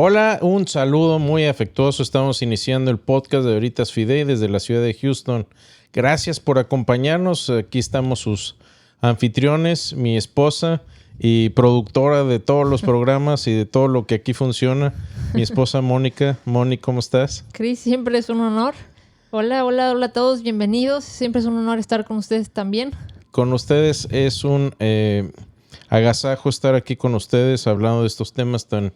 Hola, un saludo muy afectuoso. Estamos iniciando el podcast de Veritas Fidei desde la ciudad de Houston. Gracias por acompañarnos. Aquí estamos sus anfitriones, mi esposa y productora de todos los programas y de todo lo que aquí funciona, mi esposa Mónica. Moni, ¿cómo estás? Cris, siempre es un honor. Hola a todos, bienvenidos. Siempre es un honor estar con ustedes también. Con ustedes es un agasajo estar aquí con ustedes hablando de estos temas tan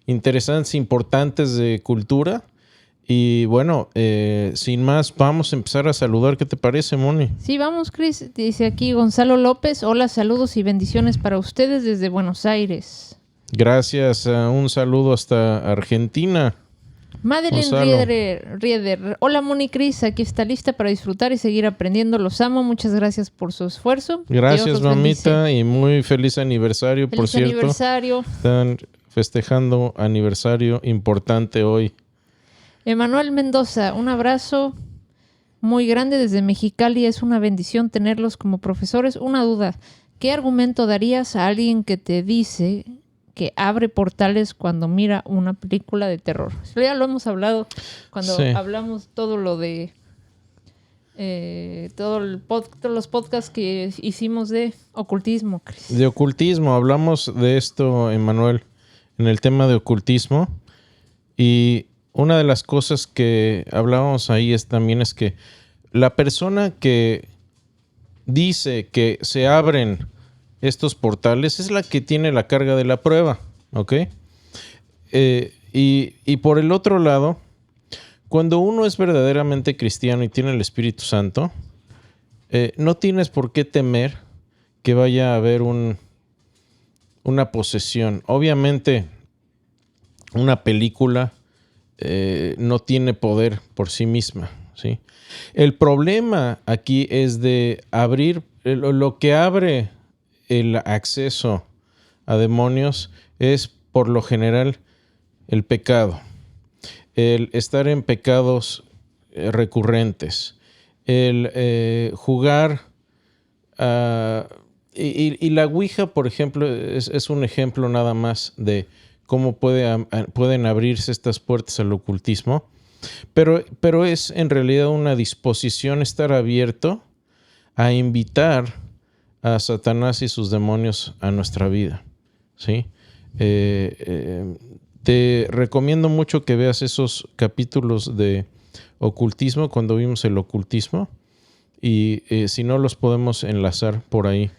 interesantes, importantes de cultura. Y bueno, sin más, vamos a empezar a saludar. ¿Qué te parece, Moni? Sí, vamos, Cris. Dice aquí Gonzalo López. Hola, saludos y bendiciones para ustedes desde Buenos Aires. Gracias. Un saludo hasta Argentina. Madeline Rieder. Hola, Moni, Cris. Aquí está lista para disfrutar y seguir aprendiendo. Los amo. Muchas gracias por su esfuerzo. Gracias, mamita. Y muy feliz aniversario, por cierto. Feliz aniversario. Están festejando aniversario importante hoy. Emanuel Mendoza, un abrazo muy grande desde Mexicali. Es una bendición tenerlos como profesores. Una duda, ¿qué argumento darías a alguien que te dice que abre portales cuando mira una película de terror? Ya lo hemos hablado cuando hablamos todo lo de todos los podcasts que hicimos de ocultismo, Chris. De ocultismo, hablamos de esto, Emanuel, en el tema de ocultismo. Y una de las cosas que hablábamos ahí también es que la persona que dice que se abren estos portales es la que tiene la carga de la prueba, ¿ok? Y por el otro lado, cuando uno es verdaderamente cristiano y tiene el Espíritu Santo, no tienes por qué temer que vaya a haber una posesión. Obviamente, una película no tiene poder por sí misma, ¿sí? El problema aquí es de abrir, lo que abre el acceso a demonios es por lo general el pecado, el estar en pecados recurrentes, el jugar y la Ouija, por ejemplo, es un ejemplo nada más de cómo pueden abrirse estas puertas al ocultismo, pero es en realidad una disposición estar abierto a invitar a Satanás y sus demonios a nuestra vida, ¿sí? Te recomiendo mucho que veas esos capítulos de ocultismo cuando vimos el ocultismo y si no los podemos enlazar por ahí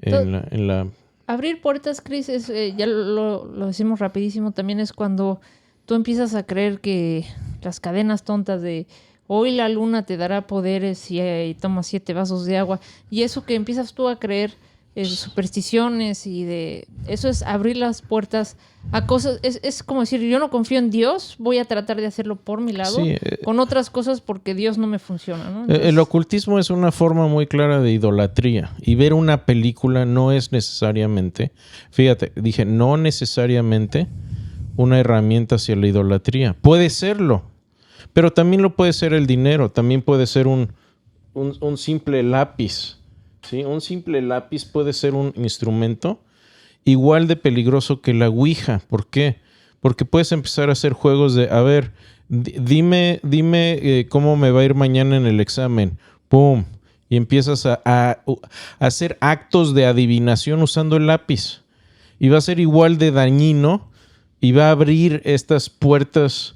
en la... Abrir puertas, Chris, ya lo decimos rapidísimo, también es cuando tú empiezas a creer que las cadenas tontas de hoy la luna te dará poderes y tomas 7 vasos de agua, y eso que empiezas tú a creer, supersticiones y de eso es abrir las puertas a cosas, es como decir, yo no confío en Dios, voy a tratar de hacerlo por mi lado, con otras cosas porque Dios no me funciona, ¿no? Entonces, el ocultismo es una forma muy clara de idolatría, y ver una película no es necesariamente, fíjate, dije no necesariamente una herramienta hacia la idolatría. Puede serlo, pero también lo puede ser el dinero, también puede ser un simple lápiz, ¿sí? Un simple lápiz puede ser un instrumento igual de peligroso que la Ouija. ¿Por qué? Porque puedes empezar a hacer juegos de, a ver, dime cómo me va a ir mañana en el examen. ¡Pum! Y empiezas a hacer actos de adivinación usando el lápiz. Y va a ser igual de dañino y va a abrir estas puertas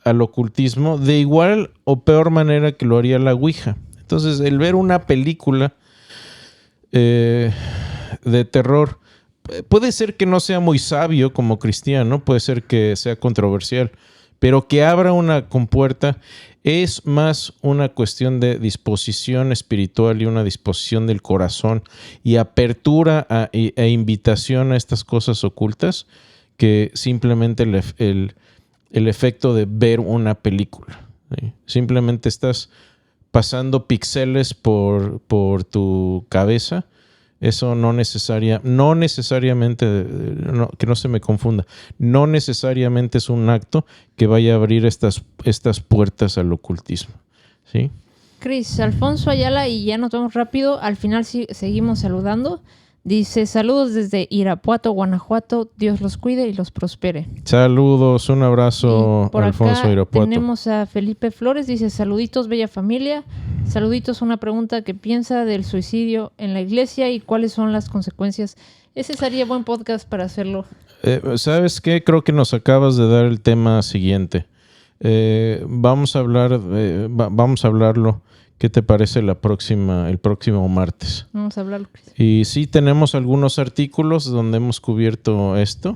al ocultismo de igual o peor manera que lo haría la Ouija. Entonces, el ver una película de terror puede ser que no sea muy sabio como cristiano, puede ser que sea controversial, pero que abra una compuerta es más una cuestión de disposición espiritual y una disposición del corazón y apertura e invitación a estas cosas ocultas que simplemente el efecto de ver una película, ¿sí? Simplemente estás pasando píxeles por tu cabeza. Eso no necesariamente, que no se me confunda, no necesariamente es un acto que vaya a abrir estas puertas al ocultismo, ¿sí? Cris, Alfonso Ayala, y ya nos vamos rápido, al final seguimos saludando. Dice, saludos desde Irapuato, Guanajuato. Dios los cuide y los prospere. Saludos, un abrazo, Y por Alfonso acá Irapuato. tenemos a Felipe Flores. Dice, saluditos, bella familia. Saluditos, una pregunta que piensa del suicidio en la iglesia y cuáles son las consecuencias. Ese sería buen podcast para hacerlo. ¿Sabes qué? Creo que nos acabas de dar el tema siguiente. Vamos a hablarlo. ¿Qué te parece el próximo martes? Vamos a hablarlo, Chris. Y sí, tenemos algunos artículos donde hemos cubierto esto.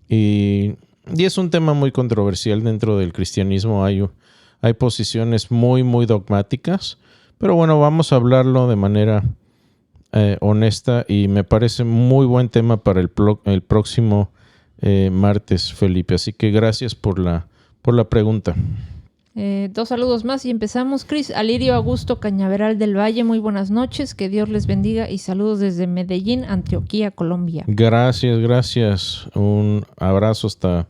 Y es un tema muy controversial dentro del cristianismo. Hay posiciones muy, muy dogmáticas. Pero bueno, vamos a hablarlo de manera honesta. Y me parece muy buen tema para el próximo martes, Felipe. Así que gracias por la pregunta. 2 saludos más y empezamos. Chris, Alirio Augusto Cañaveral del Valle, muy buenas noches, que Dios les bendiga y saludos desde Medellín, Antioquia, Colombia. Gracias. Un abrazo hasta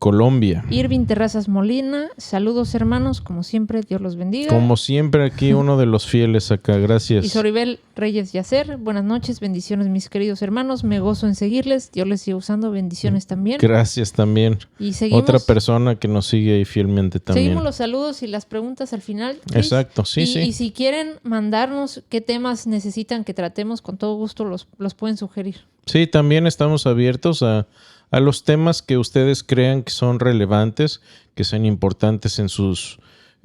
Colombia. Irving Terrazas Molina, saludos hermanos, como siempre, Dios los bendiga. Como siempre aquí uno de los fieles acá, gracias. Y Soribel Reyes Yacer, buenas noches, bendiciones mis queridos hermanos, me gozo en seguirles, Dios les siga usando, bendiciones también. Gracias también. Y seguimos, otra persona que nos sigue ahí fielmente también. Seguimos los saludos y las preguntas al final, Chris. Exacto, sí. Y si quieren mandarnos qué temas necesitan que tratemos, con todo gusto los pueden sugerir. Sí, también estamos abiertos a los temas que ustedes crean que son relevantes, que sean importantes en sus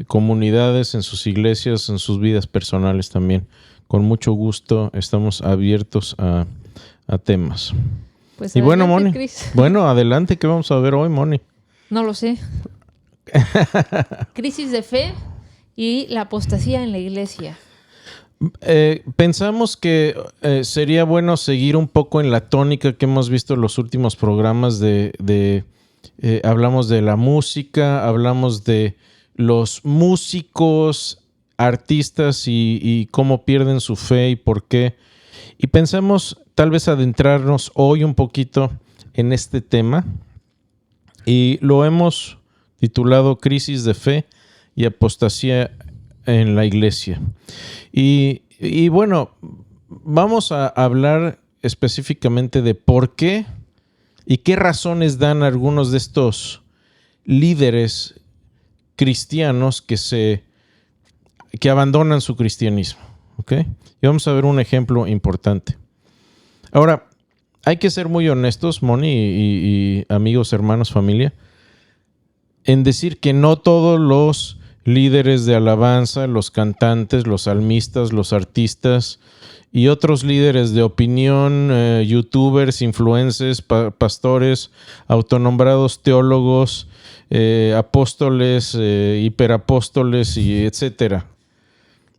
comunidades, en sus iglesias, en sus vidas personales también. Con mucho gusto estamos abiertos a temas. Pues y bueno, adelante, Moni. Chris. Bueno, adelante, ¿qué vamos a ver hoy, Moni? No lo sé. Crisis de fe y la apostasía en la iglesia. Pensamos que sería bueno seguir un poco en la tónica que hemos visto en los últimos programas hablamos de la música, hablamos de los músicos, artistas y cómo pierden su fe y por qué. Y pensamos tal vez adentrarnos hoy un poquito en este tema y lo hemos titulado Crisis de fe y apostasía en la iglesia. Y bueno, vamos a hablar específicamente de por qué y qué razones dan algunos de estos líderes cristianos que abandonan su cristianismo. ¿Ok? Y vamos a ver un ejemplo importante. Ahora, hay que ser muy honestos, Moni y amigos, hermanos, familia, en decir que no todos los líderes de alabanza, los cantantes, los salmistas, los artistas y otros líderes de opinión, youtubers, influencers, pastores, autonombrados teólogos, apóstoles, hiperapóstoles y etcétera.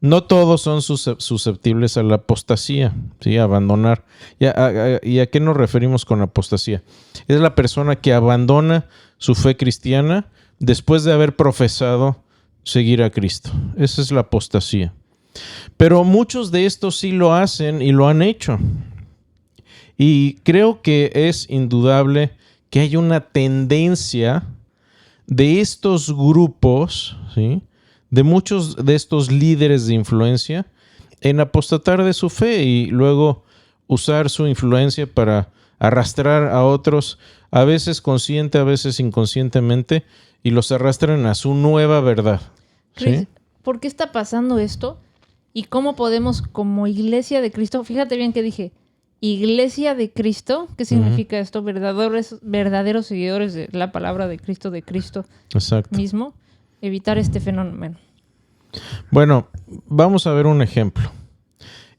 No todos son susceptibles a la apostasía, ¿sí? A abandonar. ¿Y a qué nos referimos con apostasía? Es la persona que abandona su fe cristiana después de haber profesado seguir a Cristo. Esa es la apostasía. Pero muchos de estos sí lo hacen y lo han hecho. Y creo que es indudable que hay una tendencia de estos grupos, ¿sí? De muchos de estos líderes de influencia en apostatar de su fe y luego usar su influencia para arrastrar a otros, a veces consciente, a veces inconscientemente, y los arrastran a su nueva verdad. Chris, ¿sí? ¿Por qué está pasando esto? ¿Y cómo podemos, como iglesia de Cristo, fíjate bien que dije, iglesia de Cristo, ¿qué significa esto? Verdaderos seguidores de la palabra de Cristo Exacto. mismo, evitar este fenómeno. Bueno, vamos a ver un ejemplo.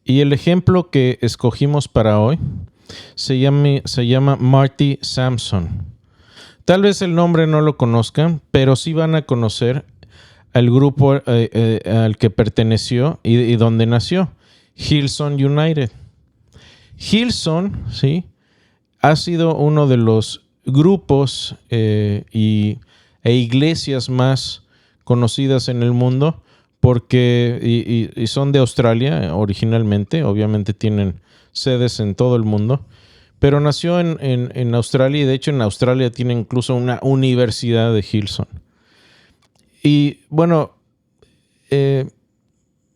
Y el ejemplo que escogimos para hoy se llama Marty Sampson. Tal vez el nombre no lo conozcan, pero sí van a conocer al grupo al que perteneció y donde nació, Hillsong United. Hillsong, ¿sí? Ha sido uno de los grupos e iglesias más conocidas en el mundo porque y son de Australia originalmente, obviamente tienen sedes en todo el mundo, pero nació en Australia y de hecho en Australia tiene incluso una universidad de Hillsong. Y bueno,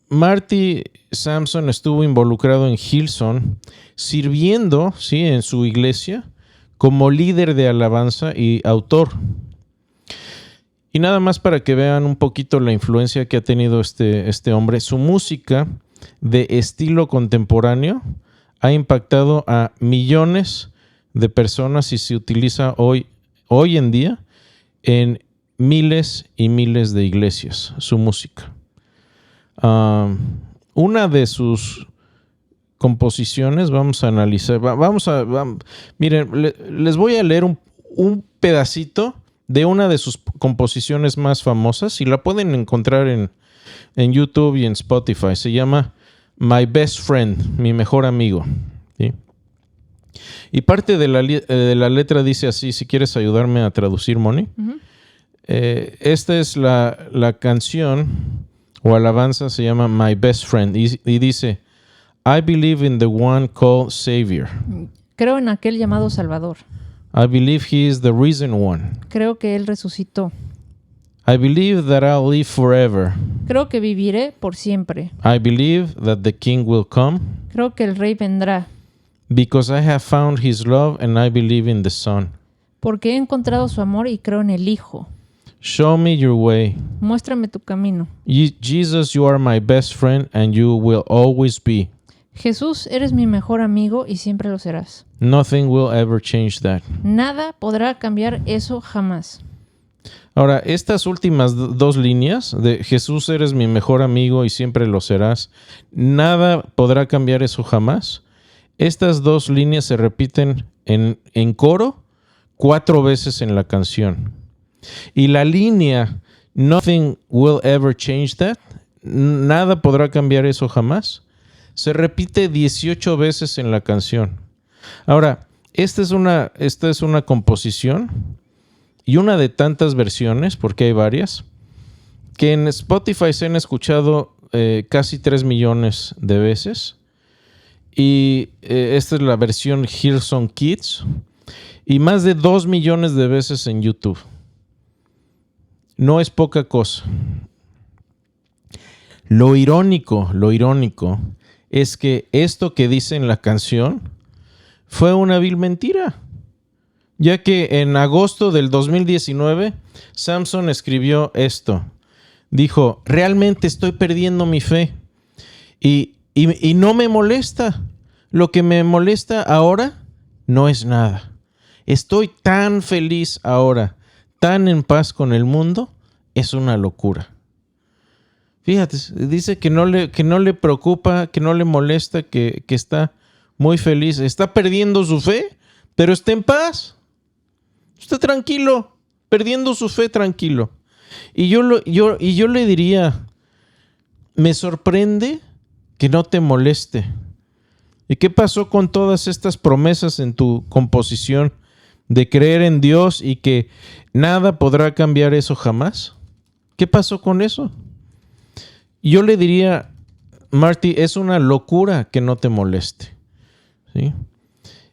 Marty Sampson estuvo involucrado en Hillsong, sirviendo, ¿sí?, en su iglesia como líder de alabanza y autor. Y nada más para que vean un poquito la influencia que ha tenido este hombre, su música de estilo contemporáneo ha impactado a millones de personas y se utiliza hoy en día en miles y miles de iglesias, su música. Una de sus composiciones, vamos a analizar, miren, les voy a leer un pedacito de una de sus composiciones más famosas y la pueden encontrar en YouTube y en Spotify. Se llama My Best Friend, mi mejor amigo. ¿Sí? Y parte de la letra dice así, si quieres ayudarme a traducir, Moni. Uh-huh. Esta es la canción o alabanza, se llama My Best Friend y dice: I believe in the one called Savior. Creo en aquel llamado Salvador. I believe he is the risen one. Creo que él resucitó. I believe that I'll live forever. Creo que viviré por siempre. I believe that the King will come. Creo que el Rey vendrá. Because I have found his love and I believe in the Son. Porque he encontrado su amor y creo en el Hijo. Show me your way. Muéstrame tu camino. Jesus, you are my best friend and you will always be. Jesús, eres mi mejor amigo y siempre lo serás. Nothing will ever change that. Nada podrá cambiar eso jamás. Ahora, estas últimas dos líneas de Jesús, eres mi mejor amigo y siempre lo serás, nada podrá cambiar eso jamás. Estas dos líneas se repiten en coro 4 veces en la canción. Y la línea Nothing will ever change that, nada podrá cambiar eso jamás, se repite 18 veces en la canción. Ahora, esta es una composición y una de tantas versiones, porque hay varias, que en Spotify se han escuchado casi 3 millones de veces. Y esta es la versión Hillsong Kids. Y más de 2 millones de veces en YouTube. No es poca cosa. Lo irónico es que esto que dice en la canción fue una vil mentira, ya que en agosto del 2019 Samson escribió esto. Dijo: realmente estoy perdiendo mi fe y no me molesta. Lo que me molesta ahora no es nada. Estoy tan feliz ahora, tan en paz con el mundo, es una locura. Fíjate, dice que no le preocupa, que no le molesta, que está muy feliz. Está perdiendo su fe, pero está en paz. Está tranquilo, perdiendo su fe tranquilo. Y yo le diría, me sorprende que no te moleste. ¿Y qué pasó con todas estas promesas en tu composición de creer en Dios y que nada podrá cambiar eso jamás? ¿Qué pasó con eso? Yo le diría, Marty, es una locura que no te moleste. ¿Sí?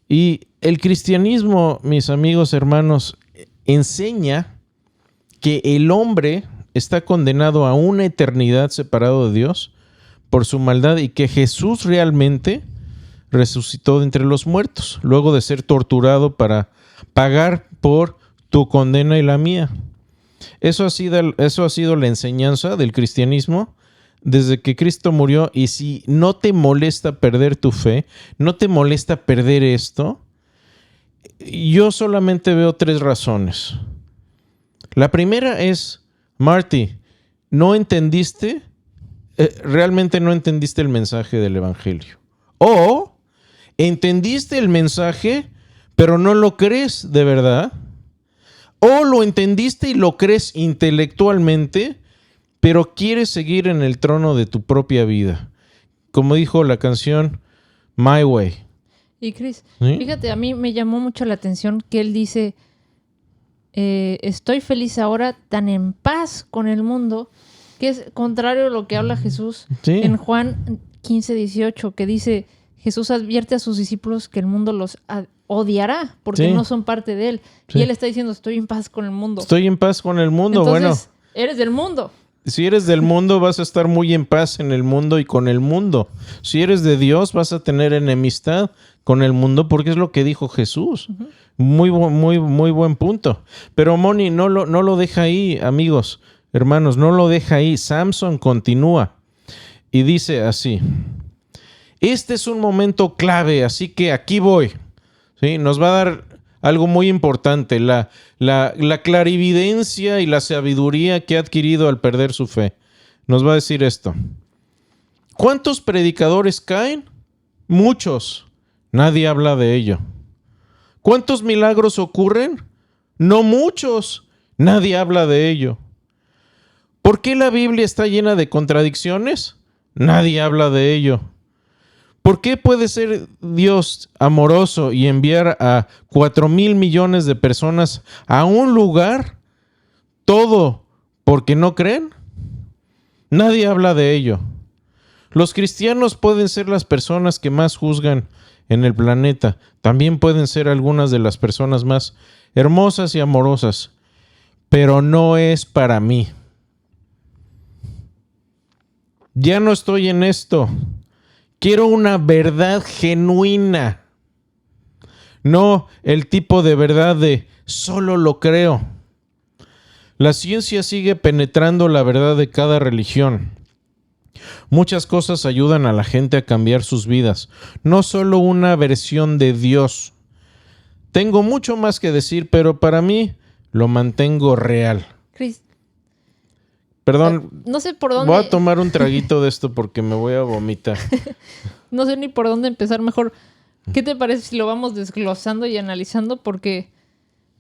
Y el cristianismo, mis amigos, hermanos, enseña que el hombre está condenado a una eternidad separado de Dios por su maldad y que Jesús realmente resucitó de entre los muertos, luego de ser torturado para pagar por tu condena y la mía. Eso ha sido la enseñanza del cristianismo desde que Cristo murió. Y si no te molesta perder tu fe, no te molesta perder esto, yo solamente veo 3 razones. La primera es, Marty, realmente no entendiste el mensaje del evangelio. O entendiste el mensaje, pero no lo crees de verdad. O lo entendiste y lo crees intelectualmente, pero quieres seguir en el trono de tu propia vida. Como dijo la canción, My Way. Y Chris, ¿sí? Fíjate, a mí me llamó mucho la atención que él dice, estoy feliz ahora, tan en paz con el mundo, que es contrario a lo que habla Jesús en Juan 15:18, que dice, Jesús advierte a sus discípulos que el mundo los odiará porque no son parte de él. Sí. Y él está diciendo, estoy en paz con el mundo. Estoy en paz con el mundo. Entonces, bueno, eres del mundo. Si eres del mundo, vas a estar muy en paz en el mundo y con el mundo. Si eres de Dios, vas a tener enemistad con el mundo, porque es lo que dijo Jesús. Uh-huh. Muy buen punto. Pero Moni no lo deja ahí, amigos, hermanos, no lo deja ahí. Samson continúa y dice así: este es un momento clave, así que aquí voy. ¿Sí? Nos va a dar algo muy importante, la clarividencia y la sabiduría que ha adquirido al perder su fe. Nos va a decir esto: ¿cuántos predicadores caen? Muchos. Nadie habla de ello. ¿Cuántos milagros ocurren? No muchos. Nadie habla de ello. ¿Por qué la Biblia está llena de contradicciones? Nadie habla de ello. ¿Por qué puede ser Dios amoroso y enviar a 4,000 millones de personas a un lugar? Todo porque no creen. Nadie habla de ello. Los cristianos pueden ser las personas que más juzgan en el planeta. También pueden ser algunas de las personas más hermosas y amorosas. Pero no es para mí. Ya no estoy en esto. Quiero una verdad genuina. No el tipo de verdad de solo lo creo. La ciencia sigue penetrando la verdad de cada religión. Muchas cosas ayudan a la gente a cambiar sus vidas. No solo una versión de Dios. Tengo mucho más que decir, pero para mí lo mantengo real. Chris. Perdón, no sé por dónde. Voy a tomar un traguito de esto porque me voy a vomitar. No sé ni por dónde empezar mejor. ¿Qué te parece si lo vamos desglosando y analizando? Porque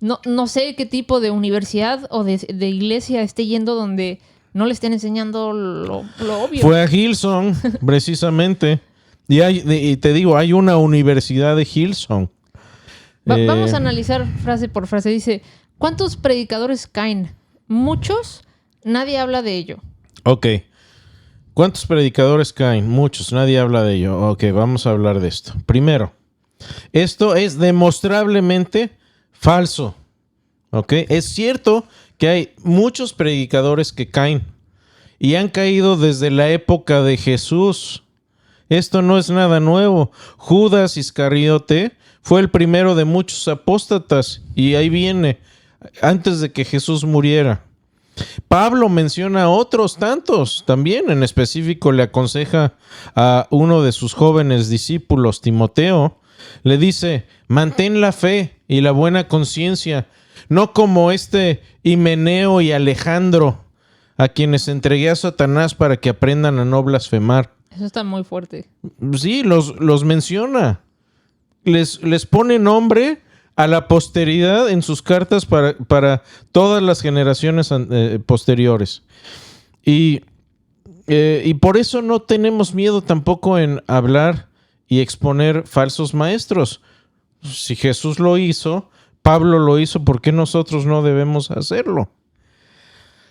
no sé qué tipo de universidad o de iglesia esté yendo donde no le estén enseñando lo obvio. Fue a Hillsong, precisamente. Y te digo, hay una universidad de Hillsong. Vamos a analizar frase por frase. Dice, ¿cuántos predicadores caen? Muchos. Nadie habla de ello. Ok. ¿Cuántos predicadores caen? Muchos. Nadie habla de ello. Ok, vamos a hablar de esto. Primero, esto es demostrablemente falso. Ok. Es cierto que hay muchos predicadores que caen y han caído desde la época de Jesús. Esto no es nada nuevo. Judas Iscariote fue el primero de muchos apóstatas y ahí viene, antes de que Jesús muriera. Pablo menciona a otros tantos también. En específico le aconseja a uno de sus jóvenes discípulos, Timoteo. Le dice, mantén la fe y la buena conciencia, no como Himeneo y Alejandro, a quienes entregué a Satanás para que aprendan a no blasfemar. Eso está muy fuerte. Sí, los menciona. Les pone nombre a la posteridad en sus cartas para todas las generaciones posteriores. Y por eso no tenemos miedo tampoco en hablar y exponer falsos maestros. Si Jesús lo hizo, Pablo lo hizo, ¿por qué nosotros no debemos hacerlo?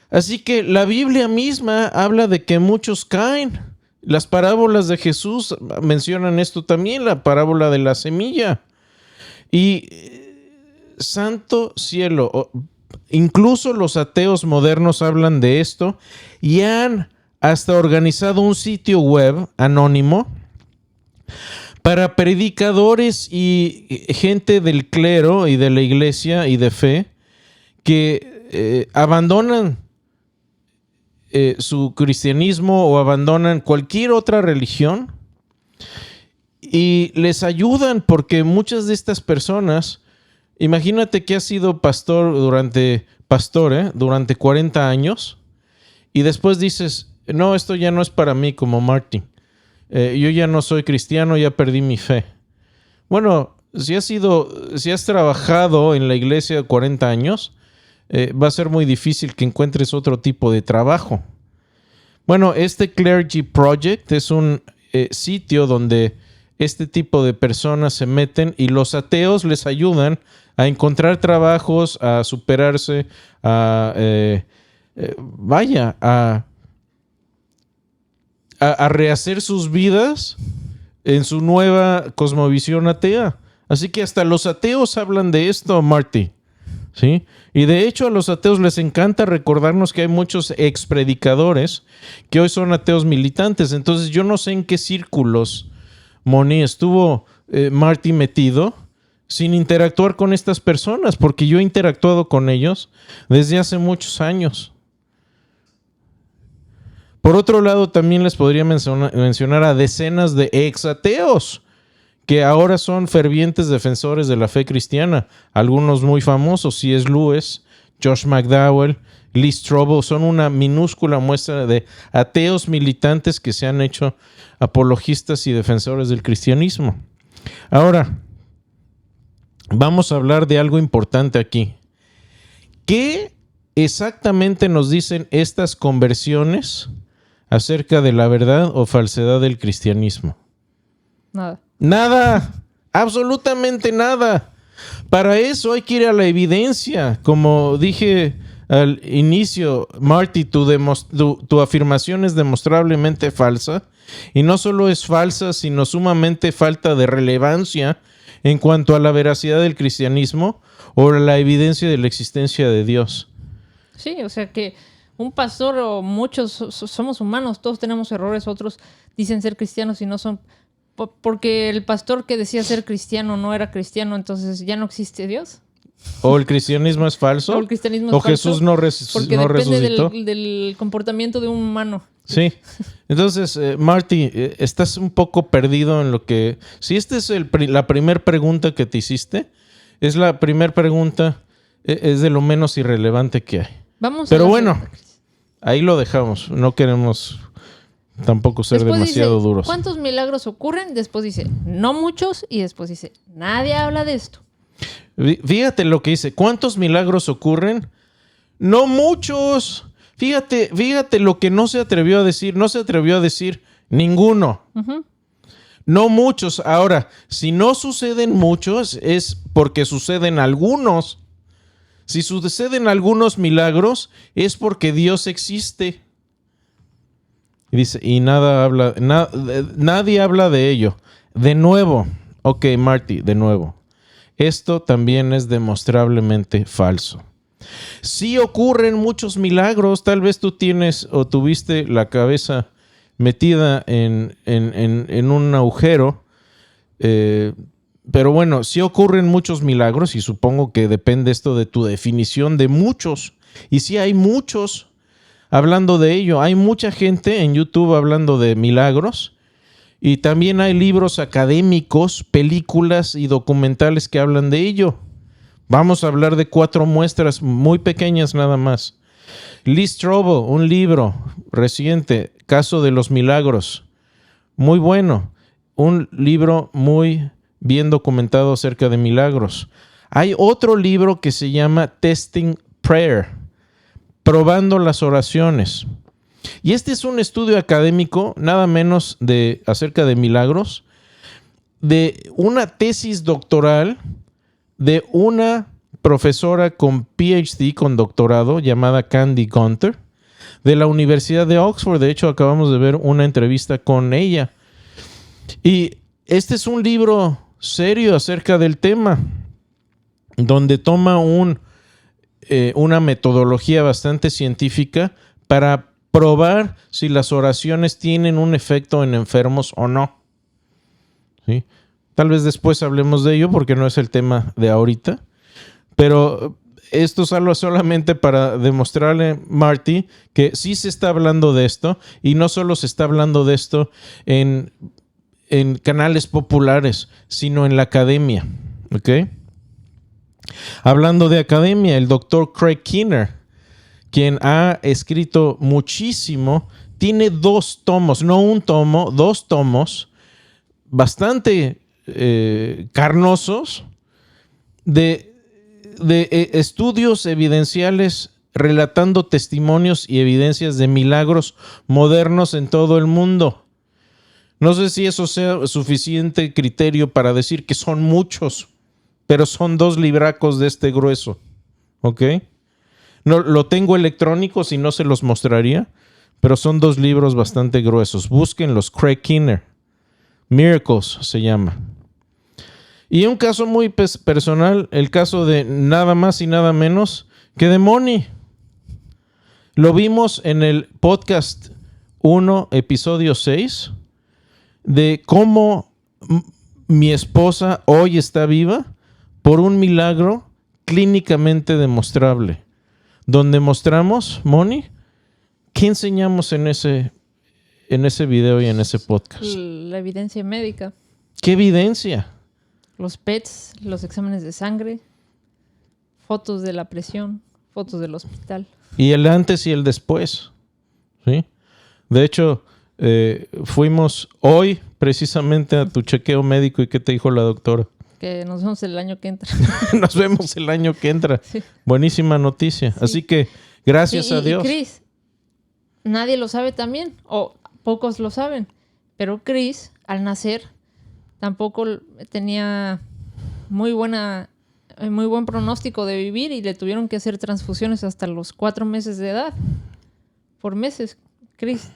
Así que la Biblia misma habla de que muchos caen. Las parábolas de Jesús mencionan esto también, la parábola de la semilla. Y santo cielo, incluso los ateos modernos hablan de esto y han hasta organizado un sitio web anónimo para predicadores y gente del clero y de la iglesia y de fe que abandonan su cristianismo o abandonan cualquier otra religión y les ayudan, porque muchas de estas personas, imagínate que has sido pastor durante 40 años y después dices, no, esto ya no es para mí como Martin. Yo ya no soy cristiano, ya perdí mi fe. Bueno, si has trabajado en la iglesia 40 años, va a ser muy difícil que encuentres otro tipo de trabajo. Bueno, Clergy Project es un sitio donde este tipo de personas se meten y los ateos les ayudan a encontrar trabajos, a superarse, a rehacer sus vidas en su nueva cosmovisión atea. Así que hasta los ateos hablan de esto, Marty. ¿Sí? Y de hecho a los ateos les encanta recordarnos que hay muchos expredicadores que hoy son ateos militantes. Entonces yo no sé en qué círculos, Moni, estuvo Marty metido sin interactuar con estas personas, porque yo he interactuado con ellos desde hace muchos años. Por otro lado, también les podría mencionar a decenas de ex-ateos que ahora son fervientes defensores de la fe cristiana. Algunos muy famosos, C.S. Lewis, Josh McDowell, Lee Strobel, son una minúscula muestra de ateos militantes que se han hecho apologistas y defensores del cristianismo. Ahora, vamos a hablar de algo importante aquí. ¿Qué exactamente nos dicen estas conversiones acerca de la verdad o falsedad del cristianismo? Nada, absolutamente nada. Para eso hay que ir a la evidencia. Como dije al inicio, Marty, tu afirmación es demostrablemente falsa. Y no solo es falsa, sino sumamente falta de relevancia en cuanto a la veracidad del cristianismo o la evidencia de la existencia de Dios. Sí, o sea que un pastor o muchos somos humanos, todos tenemos errores, otros dicen ser cristianos y no son... Porque el pastor que decía ser cristiano no era cristiano, entonces ya no existe Dios. ¿O el cristianismo es falso? ¿O el cristianismo es ¿O falso? Jesús no porque no depende resucitó? del comportamiento de un humano. Sí. Entonces, Marty, estás un poco perdido en lo que... Si esta es la primera pregunta que te hiciste, es la primera pregunta, es de lo menos irrelevante que hay. Pero bueno, ahí lo dejamos. No queremos tampoco ser después demasiado dice, duros. ¿cuántos milagros ocurren? Después dice, no muchos. Y después dice, nadie habla de esto. Fíjate lo que dice. ¿Cuántos milagros ocurren? No muchos. Fíjate lo que no se atrevió a decir. No se atrevió a decir ninguno. Uh-huh. No muchos. Ahora, si no suceden muchos, es porque suceden algunos. Si suceden algunos milagros, es porque Dios existe. Y dice, y nadie habla de ello. De nuevo, ok, Marty, de nuevo. Esto también es demostrablemente falso. Sí ocurren muchos milagros. Tal vez tú tienes o tuviste la cabeza metida en un agujero. Pero bueno, sí ocurren muchos milagros y supongo que depende esto de tu definición de muchos. Y sí hay muchos hablando de ello. Hay mucha gente en YouTube hablando de milagros. Y también hay libros académicos, películas y documentales que hablan de ello. Vamos a hablar de 4 muestras muy pequeñas nada más. Lee Strobel, un libro reciente, Caso de los Milagros. Muy bueno. Un libro muy bien documentado acerca de milagros. Hay otro libro que se llama Testing Prayer, Probando las Oraciones. Y este es un estudio académico, nada menos acerca de milagros, de una tesis doctoral de una profesora con PhD, con doctorado, llamada Candy Gunter, de la Universidad de Oxford. De hecho, acabamos de ver una entrevista con ella. Y este es un libro serio acerca del tema, donde toma una metodología bastante científica para probar si las oraciones tienen un efecto en enfermos o no. ¿Sí? Tal vez después hablemos de ello porque no es el tema de ahorita. Pero esto es algo solamente para demostrarle, Marty, que sí se está hablando de esto y no solo se está hablando de esto en canales populares, sino en la academia. ¿Ok? Hablando de academia, el doctor Craig Keener, quien ha escrito muchísimo, tiene 2 tomos, no un tomo, 2 tomos, bastante carnosos, de estudios evidenciales relatando testimonios y evidencias de milagros modernos en todo el mundo. No sé si eso sea suficiente criterio para decir que son muchos, pero son 2 libracos de este grueso. ¿Ok? No, lo tengo electrónico, si no se los mostraría, pero son 2 libros bastante gruesos. Búsquenlos, Craig Keener. Miracles se llama. Y un caso muy personal, el caso de nada más y nada menos que de Moni. Lo vimos en el podcast 1, episodio 6, de cómo mi esposa hoy está viva por un milagro clínicamente demostrable. Donde mostramos, Moni, ¿qué enseñamos en ese video y en ese podcast? La evidencia médica. ¿Qué evidencia? Los PETs, los exámenes de sangre, fotos de la presión, fotos del hospital. Y el antes y el después. ¿Sí? De hecho, fuimos hoy precisamente a tu chequeo médico. ¿Y qué te dijo la doctora? Que nos vemos el año que entra. Nos vemos el año que entra. Sí. Buenísima noticia. Sí. Así que gracias a Dios. Y Chris, nadie lo sabe también, o pocos lo saben, pero Chris, al nacer, tampoco tenía muy buen pronóstico de vivir y le tuvieron que hacer transfusiones hasta los 4 meses de edad. Por meses, Chris.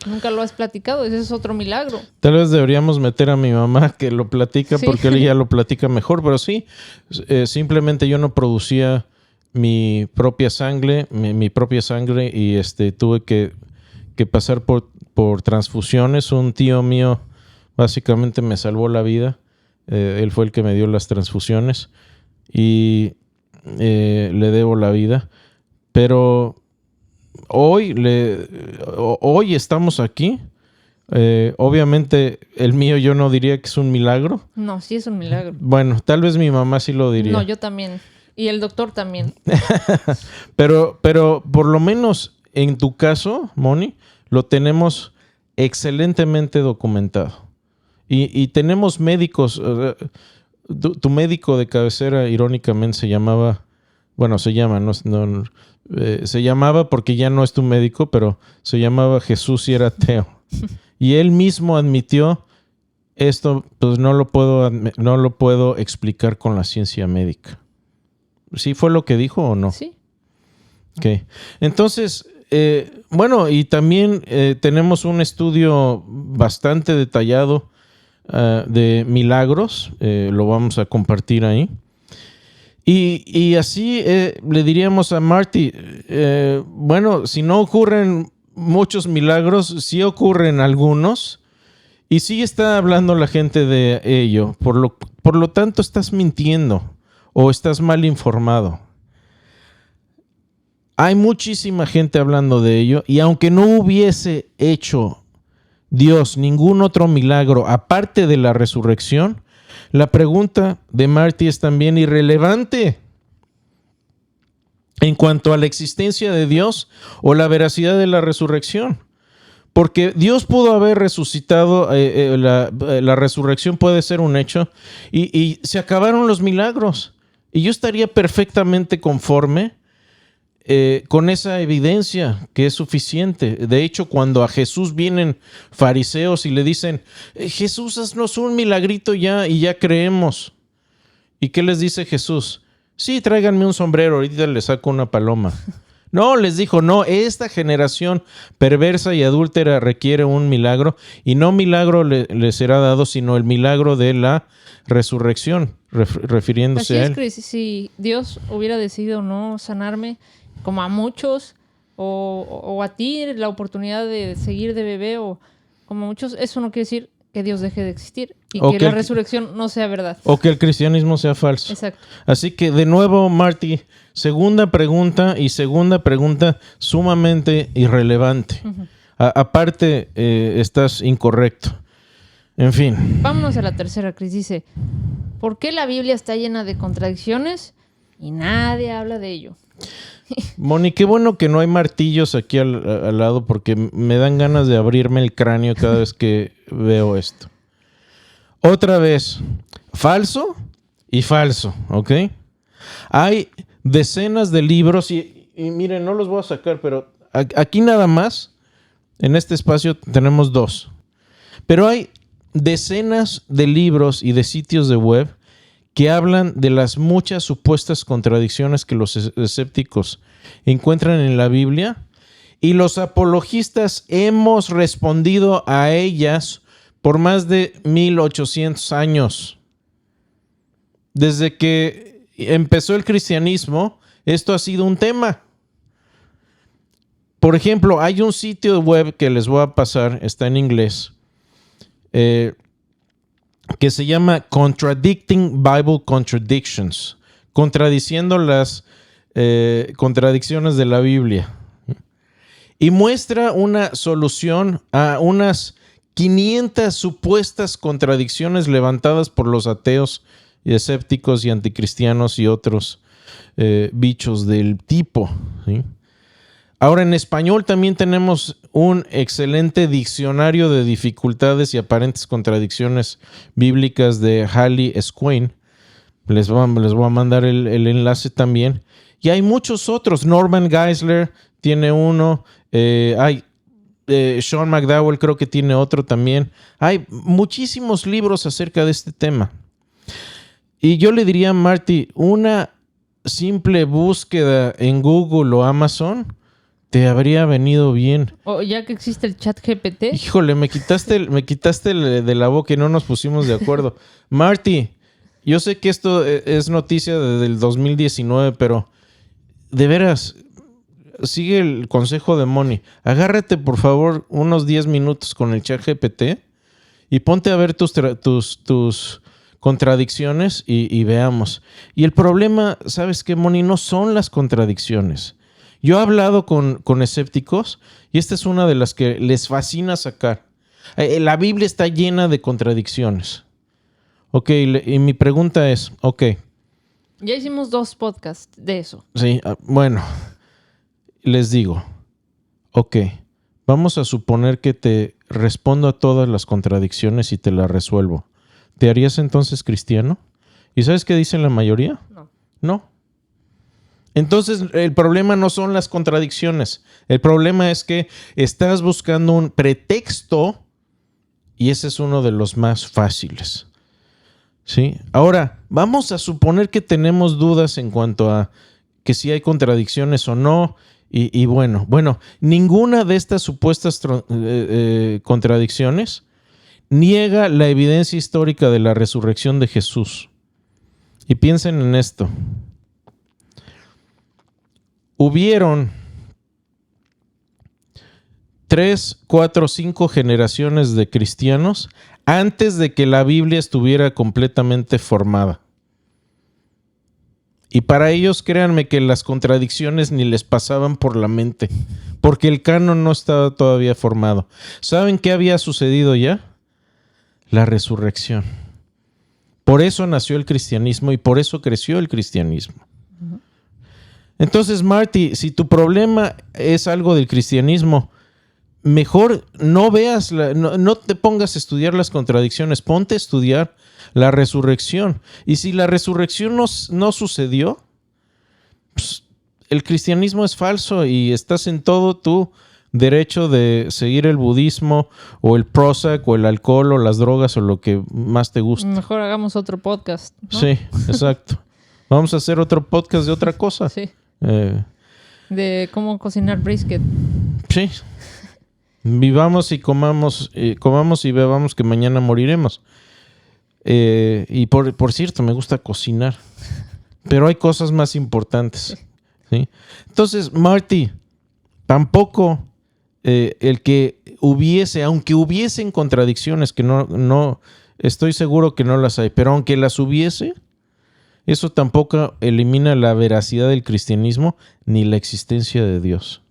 Nunca lo has platicado, ese es otro milagro. Tal vez deberíamos meter a mi mamá que lo platica, sí, porque ella lo platica mejor, pero sí, simplemente yo no producía mi propia sangre, y tuve que pasar por transfusiones. Un tío mío básicamente me salvó la vida. Él fue el que me dio las transfusiones y le debo la vida. Pero hoy estamos aquí. Obviamente el mío yo no diría que es un milagro. No, sí es un milagro. Bueno, tal vez mi mamá sí lo diría. No, yo también. Y el doctor también. pero por lo menos en tu caso, Moni, lo tenemos excelentemente documentado. Y tenemos médicos. Tu médico de cabecera, irónicamente, se llamaba porque ya no es tu médico, pero se llamaba Jesús y era ateo. Y él mismo admitió esto, pues no lo puedo explicar con la ciencia médica. ¿Sí fue lo que dijo o no? Sí. Okay. Entonces, y también tenemos un estudio bastante detallado de milagros. Lo vamos a compartir ahí. Y así le diríamos a Marty, si no ocurren muchos milagros, sí ocurren algunos. Y sí está hablando la gente de ello. Por lo tanto, estás mintiendo o estás mal informado. Hay muchísima gente hablando de ello. Y aunque no hubiese hecho Dios ningún otro milagro aparte de la resurrección, la pregunta de Marty es también irrelevante en cuanto a la existencia de Dios o la veracidad de la resurrección. Porque Dios pudo haber resucitado, la resurrección puede ser un hecho, y se acabaron los milagros. Y yo estaría perfectamente conforme con esa evidencia que es suficiente. De hecho, cuando a Jesús vienen fariseos y le dicen, Jesús, haznos un milagrito ya y ya creemos. ¿Y qué les dice Jesús? Sí, tráiganme un sombrero, ahorita les saco una paloma. No, les dijo, no, esta generación perversa y adúltera requiere un milagro, y no milagro le será dado, sino el milagro de la resurrección, refiriéndose a él. Así es, Chris, si Dios hubiera decidido no sanarme, como a muchos, o a ti la oportunidad de seguir de bebé, o como muchos, eso no quiere decir que Dios deje de existir y que la resurrección no sea verdad. O que el cristianismo sea falso. Exacto. Así que, de nuevo, Marty, segunda pregunta sumamente irrelevante. Uh-huh. Aparte, estás incorrecto. En fin. Vámonos a la tercera, Chris. Dice, ¿por qué la Biblia está llena de contradicciones y nadie habla de ello? Moni, qué bueno que no hay martillos aquí al lado, porque me dan ganas de abrirme el cráneo cada vez que veo esto. Otra vez, falso y falso, ¿ok? Hay decenas de libros y miren, no los voy a sacar, pero aquí nada más, en este espacio tenemos 2. Pero hay decenas de libros y de sitios de web que hablan de las muchas supuestas contradicciones que los escépticos encuentran en la Biblia, y los apologistas hemos respondido a ellas por más de 1800 años. Desde que empezó el cristianismo, esto ha sido un tema. Por ejemplo, hay un sitio web que les voy a pasar, está en inglés, que se llama Contradicting Bible Contradictions, contradiciendo las contradicciones de la Biblia. Y muestra una solución a unas 500 supuestas contradicciones levantadas por los ateos y escépticos y anticristianos y otros bichos del tipo, ¿sí? Ahora, en español también tenemos un excelente diccionario de dificultades y aparentes contradicciones bíblicas de Halley Swain. Les voy a mandar el enlace también. Y hay muchos otros. Norman Geisler tiene uno. Sean McDowell creo que tiene otro también. Hay muchísimos libros acerca de este tema. Y yo le diría a Marty, una simple búsqueda en Google o Amazon te habría venido bien. O ya que existe el chat GPT. Híjole, me quitaste de la boca y no nos pusimos de acuerdo. Marty, yo sé que esto es noticia desde el 2019, pero de veras, sigue el consejo de Moni. Agárrate, por favor, unos 10 minutos con el chat GPT y ponte a ver tus contradicciones y veamos. Y el problema, ¿sabes qué, Moni? No son las contradicciones. Yo he hablado con escépticos y esta es una de las que les fascina sacar. La Biblia está llena de contradicciones. Ok, y mi pregunta es, ok. Ya hicimos 2 podcasts de eso. Sí, bueno, les digo, ok, vamos a suponer que te respondo a todas las contradicciones y te las resuelvo. ¿Te harías entonces cristiano? ¿Y sabes qué dicen la mayoría? No. Entonces, el problema no son las contradicciones. El problema es que estás buscando un pretexto y ese es uno de los más fáciles. ¿Sí? Ahora, vamos a suponer que tenemos dudas en cuanto a que si hay contradicciones o no. Y bueno, ninguna de estas supuestas contradicciones niega la evidencia histórica de la resurrección de Jesús. Y piensen en esto. Hubieron 3, 4, 5 generaciones de cristianos antes de que la Biblia estuviera completamente formada. Y para ellos, créanme que las contradicciones ni les pasaban por la mente, porque el canon no estaba todavía formado. ¿Saben qué había sucedido ya? La resurrección. Por eso nació el cristianismo y por eso creció el cristianismo. Entonces, Marty, si tu problema es algo del cristianismo, mejor no veas, no te pongas a estudiar las contradicciones, ponte a estudiar la resurrección. Y si la resurrección no sucedió, pues, el cristianismo es falso y estás en todo tu derecho de seguir el budismo o el Prozac o el alcohol o las drogas o lo que más te guste. Mejor hagamos otro podcast, ¿no? Sí, exacto. Vamos a hacer otro podcast de otra cosa. Sí. De cómo cocinar brisket. Sí. Vivamos y comamos y bebamos que mañana moriremos. Y por cierto, me gusta cocinar. Pero hay cosas más importantes. ¿Sí? Entonces, Marty, tampoco el que aunque hubiesen contradicciones, que no estoy seguro que no las hay, pero aunque las hubiese, eso tampoco elimina la veracidad del cristianismo ni la existencia de Dios.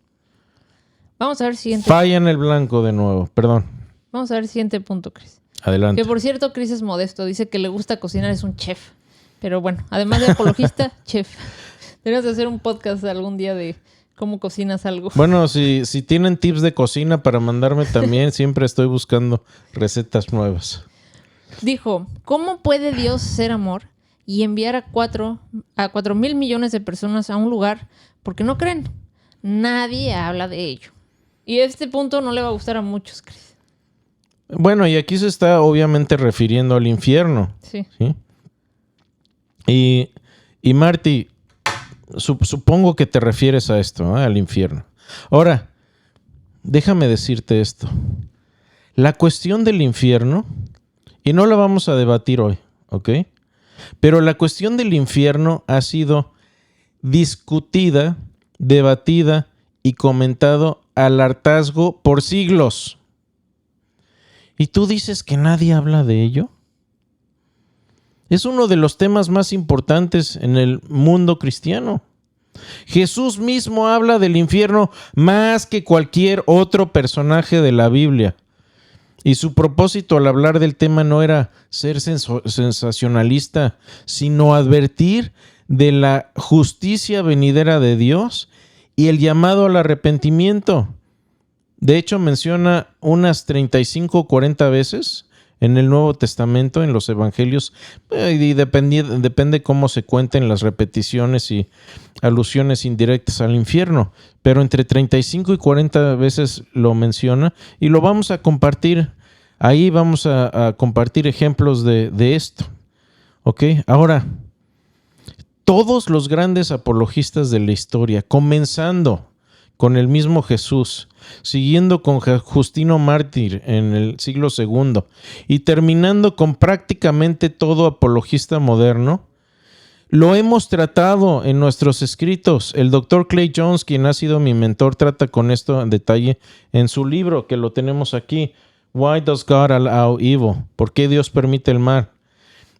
Vamos a ver el siguiente. Falla en el blanco de nuevo, perdón. Vamos a ver el siguiente punto, Chris. Adelante. Que por cierto, Chris es modesto, dice que le gusta cocinar, es un chef. Pero bueno, además de apologista, chef. Deberías de hacer un podcast algún día de cómo cocinas algo. Bueno, si tienen tips de cocina para mandarme también, siempre estoy buscando recetas nuevas. Dijo, ¿cómo puede Dios ser amor y enviar a 4,000 millones de personas a un lugar porque no creen? Nadie habla de ello. Y este punto no le va a gustar a muchos, Chris. Bueno, y aquí se está obviamente refiriendo al infierno. Sí. ¿Sí? Y Marty, supongo que te refieres a esto, al infierno. Ahora, déjame decirte esto. La cuestión del infierno, y no la vamos a debatir hoy, ¿ok? Pero la cuestión del infierno ha sido discutida, debatida y comentado al hartazgo por siglos. ¿Y tú dices que nadie habla de ello? Es uno de los temas más importantes en el mundo cristiano. Jesús mismo habla del infierno más que cualquier otro personaje de la Biblia. Y su propósito al hablar del tema no era ser sensacionalista, sino advertir de la justicia venidera de Dios y el llamado al arrepentimiento. De hecho, menciona unas 35 o 40 veces en el Nuevo Testamento, en los Evangelios, y depende cómo se cuenten las repeticiones y alusiones indirectas al infierno, pero entre 35 y 40 veces lo menciona y lo vamos a compartir. Ahí vamos a compartir ejemplos de esto. ¿Ok? Ahora, todos los grandes apologistas de la historia, comenzando con el mismo Jesús, siguiendo con Justino Mártir en el siglo II y terminando con prácticamente todo apologista moderno, lo hemos tratado en nuestros escritos. El Dr. Clay Jones, quien ha sido mi mentor, trata con esto en detalle en su libro, que lo tenemos aquí, Why Does God Allow Evil? ¿Por qué Dios permite el mal?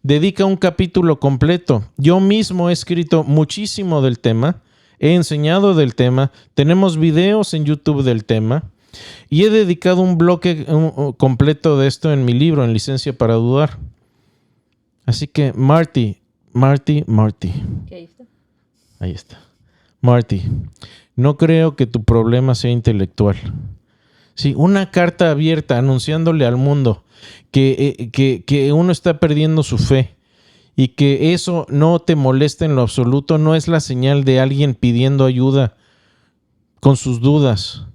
Dedica un capítulo completo. Yo mismo he escrito muchísimo del tema, he enseñado del tema, tenemos videos en YouTube del tema y he dedicado un bloque completo de esto en mi libro, en Licencia para Dudar. Así que, Marty. Ahí está. Marty, no creo que tu problema sea intelectual. Sí, una carta abierta anunciándole al mundo que uno está perdiendo su fe y que eso no te molesta en lo absoluto, no es la señal de alguien pidiendo ayuda con sus dudas.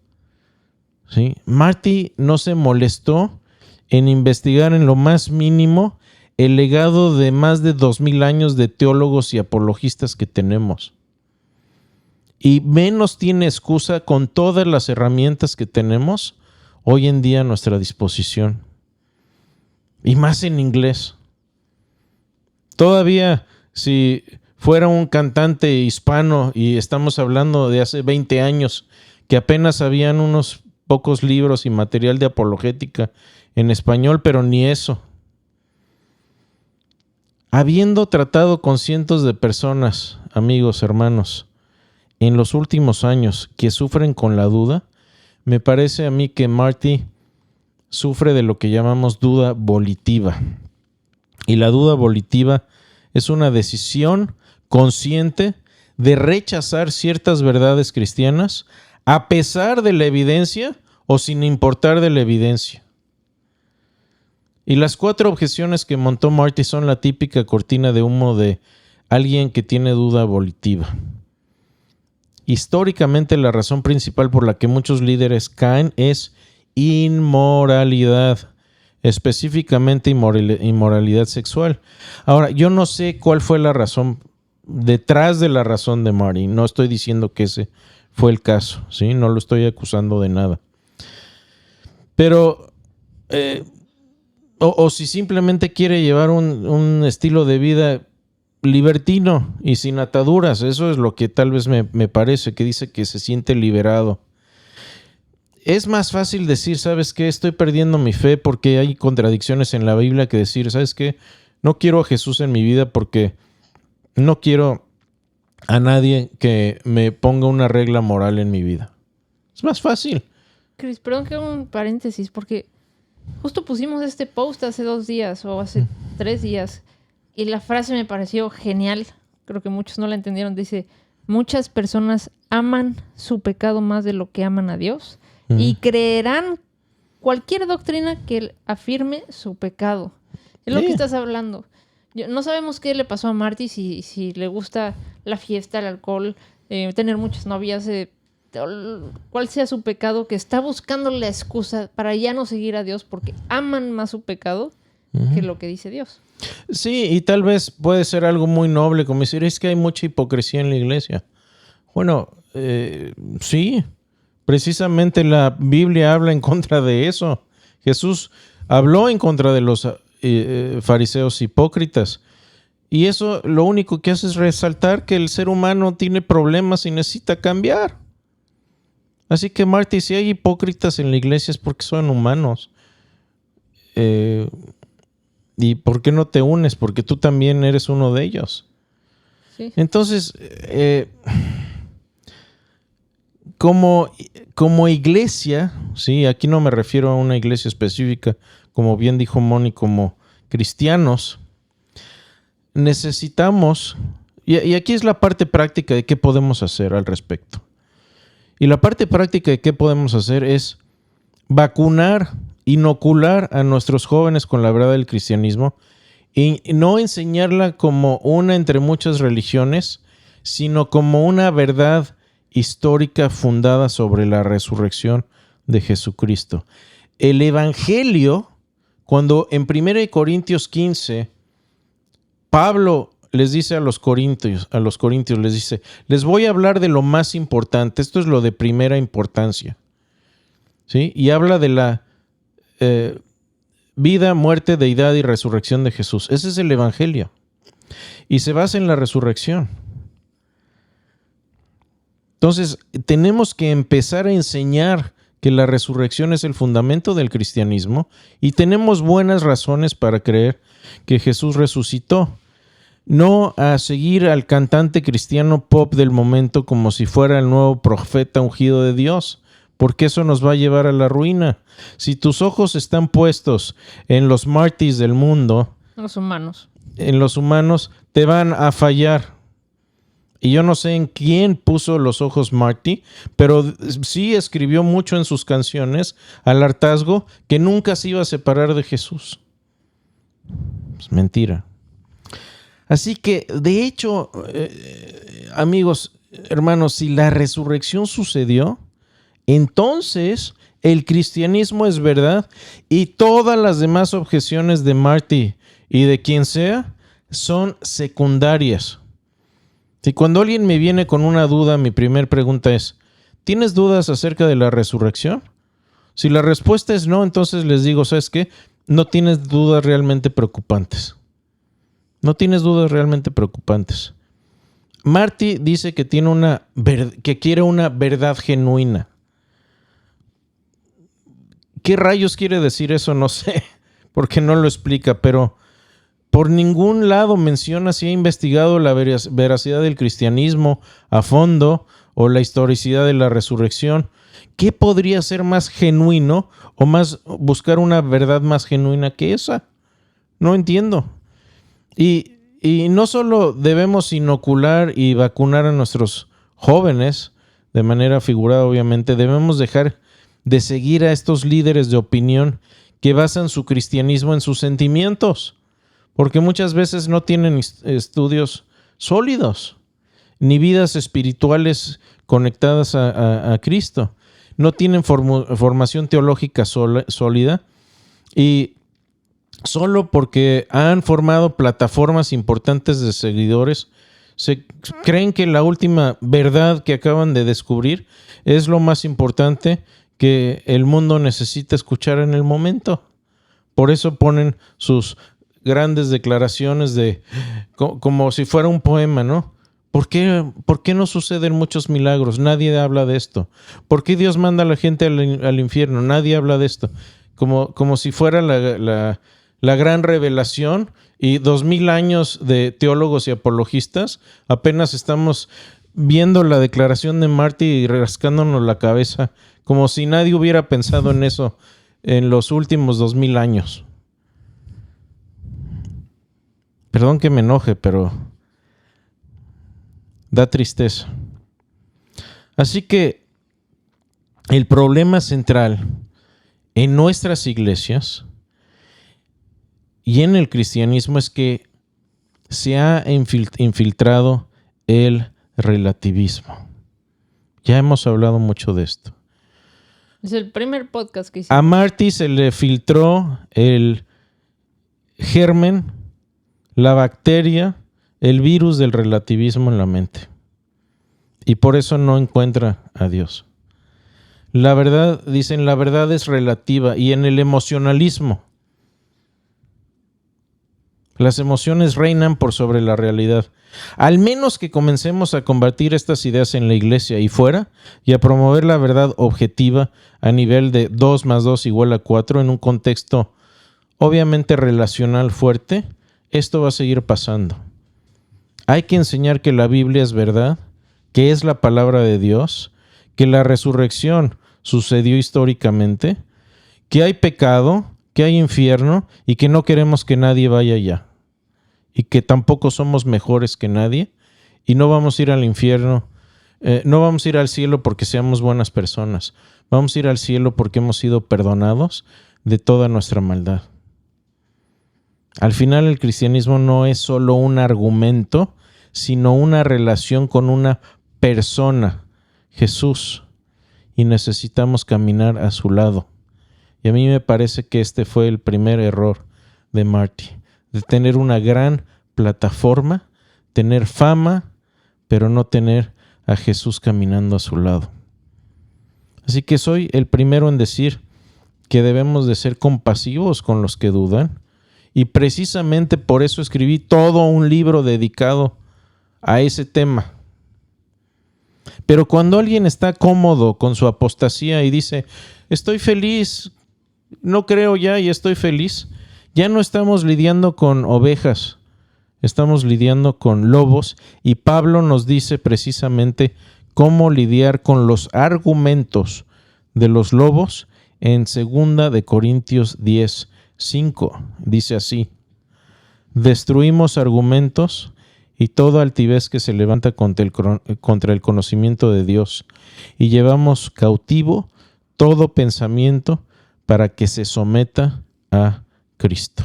¿Sí? Marty no se molestó en investigar en lo más mínimo el legado de más de 2000 años de teólogos y apologistas que tenemos. Y menos tiene excusa con todas las herramientas que tenemos hoy en día a nuestra disposición. Y más en inglés. Todavía si fuera un cantante hispano, y estamos hablando de hace 20 años, que apenas habían unos pocos libros y material de apologética en español, pero ni eso. Habiendo tratado con cientos de personas, amigos, hermanos, en los últimos años que sufren con la duda, me parece a mí que Marty sufre de lo que llamamos duda volitiva. Y la duda volitiva es una decisión consciente de rechazar ciertas verdades cristianas a pesar de la evidencia o sin importar de la evidencia. Y las 4 objeciones que montó Marty son la típica cortina de humo de alguien que tiene duda volitiva. Históricamente, la razón principal por la que muchos líderes caen es inmoralidad, específicamente inmoralidad sexual. Ahora, yo no sé cuál fue la razón detrás de la razón de Marty. No estoy diciendo que ese fue el caso, ¿sí? No lo estoy acusando de nada. Pero, o si simplemente quiere llevar un estilo de vida libertino y sin ataduras, eso es lo que tal vez me parece, que dice que se siente liberado. Es más fácil decir, ¿sabes qué? Estoy perdiendo mi fe porque hay contradicciones en la Biblia, que decir, ¿sabes qué? No quiero a Jesús en mi vida porque no quiero a nadie que me ponga una regla moral en mi vida. Es más fácil. Chris, perdón que haga un paréntesis, porque justo pusimos este post hace 2 días o hace 3 días y la frase me pareció genial. Creo que muchos no la entendieron. Dice, muchas personas aman su pecado más de lo que aman a Dios y creerán cualquier doctrina que afirme su pecado. Es lo que estás hablando. No sabemos qué le pasó a Marty, si le gusta la fiesta, el alcohol, tener muchas novias, cuál sea su pecado, que está buscando la excusa para ya no seguir a Dios porque aman más su pecado que lo que dice Dios. Sí, y tal vez puede ser algo muy noble, como decir, es que hay mucha hipocresía en la iglesia. Bueno, sí, precisamente la Biblia habla en contra de eso. Jesús habló en contra de los fariseos hipócritas. Y eso lo único que hace es resaltar que el ser humano tiene problemas y necesita cambiar. Así que, Marty, si hay hipócritas en la iglesia es porque son humanos. ¿Y por qué no te unes? Porque tú también eres uno de ellos. Sí. Entonces, como iglesia, ¿sí? Aquí no me refiero a una iglesia específica, como bien dijo Moni, como cristianos, necesitamos, y aquí es la parte práctica de qué podemos hacer al respecto. Y la parte práctica de qué podemos hacer es vacunar, inocular a nuestros jóvenes con la verdad del cristianismo y no enseñarla como una entre muchas religiones, sino como una verdad histórica fundada sobre la resurrección de Jesucristo. El Evangelio, cuando en 1 Corintios 15, Pablo les dice a los corintios, les dice, les voy a hablar de lo más importante, esto es lo de primera importancia, ¿sí? Y habla de la vida, muerte, deidad y resurrección de Jesús. Ese es el Evangelio. Y se basa en la resurrección. Entonces, tenemos que empezar a enseñar que la resurrección es el fundamento del cristianismo y tenemos buenas razones para creer que Jesús resucitó. No a seguir al cantante cristiano pop del momento como si fuera el nuevo profeta ungido de Dios, porque eso nos va a llevar a la ruina. Si tus ojos están puestos en los mártires del mundo, en los humanos, te van a fallar. Y yo no sé en quién puso los ojos Marty, pero sí escribió mucho en sus canciones al hartazgo que nunca se iba a separar de Jesús. Es mentira. Así que, de hecho, amigos, hermanos, si la resurrección sucedió, entonces el cristianismo es verdad y todas las demás objeciones de Marty y de quien sea son secundarias. Si cuando alguien me viene con una duda, mi primera pregunta es, ¿tienes dudas acerca de la resurrección? Si la respuesta es no, entonces les digo, ¿sabes qué? No tienes dudas realmente preocupantes. No tienes dudas realmente preocupantes. Marty dice que que quiere una verdad genuina. ¿Qué rayos quiere decir eso? No sé, porque no lo explica, pero por ningún lado menciona si ha investigado la veracidad del cristianismo a fondo o la historicidad de la resurrección. ¿Qué podría ser más genuino o buscar una verdad más genuina que esa? No entiendo. Y no solo debemos inocular y vacunar a nuestros jóvenes, de manera figurada obviamente, debemos dejar de seguir a estos líderes de opinión que basan su cristianismo en sus sentimientos, porque muchas veces no tienen estudios sólidos, ni vidas espirituales conectadas a Cristo, no tienen formación teológica sólida y solo porque han formado plataformas importantes de seguidores, creen que la última verdad que acaban de descubrir es lo más importante que el mundo necesita escuchar en el momento. Por eso ponen sus grandes declaraciones como si fuera un poema, ¿no? ¿Por qué no suceden muchos milagros? Nadie habla de esto. ¿Por qué Dios manda a la gente al infierno? Nadie habla de esto. Como si fuera la gran revelación y 2000 años de teólogos y apologistas, apenas estamos viendo la declaración de Marty y rascándonos la cabeza, como si nadie hubiera pensado en eso en los últimos 2000 años. Perdón que me enoje, pero da tristeza. Así que el problema central en nuestras iglesias y en el cristianismo es que se ha infiltrado el relativismo. Ya hemos hablado mucho de esto. Es el primer podcast que hicimos. A Marty se le filtró el germen, la bacteria, el virus del relativismo en la mente. Y por eso no encuentra a Dios. La verdad, dicen, la verdad es relativa. Y en el emocionalismo, Las emociones reinan por sobre la realidad. Al menos que comencemos a combatir estas ideas en la iglesia y fuera y a promover la verdad objetiva a nivel de 2 más 2 igual a 4 en un contexto obviamente relacional fuerte, esto va a seguir pasando. Hay que enseñar que la Biblia es verdad, que es la palabra de Dios, que la resurrección sucedió históricamente, que hay pecado, que hay infierno y que no queremos que nadie vaya allá. Y que tampoco somos mejores que nadie y no vamos a ir al infierno, no vamos a ir al cielo porque seamos buenas personas. Vamos a ir al cielo porque hemos sido perdonados de toda nuestra maldad. Al final el cristianismo no es solo un argumento, sino una relación con una persona, Jesús, y necesitamos caminar a su lado. Y a mí me parece que este fue el primer error de Marty, de tener una gran plataforma, tener fama, pero no tener a Jesús caminando a su lado. Así que soy el primero en decir que debemos de ser compasivos con los que dudan, y precisamente por eso escribí todo un libro dedicado a ese tema. Pero cuando alguien está cómodo con su apostasía y dice, estoy feliz, no creo ya y estoy feliz, ya no estamos lidiando con ovejas, estamos lidiando con lobos, y Pablo nos dice precisamente cómo lidiar con los argumentos de los lobos en 2 de Corintios 10:5. Dice así: destruimos argumentos y toda altivez que se levanta contra el conocimiento de Dios, y llevamos cautivo todo pensamiento para que se someta a Cristo.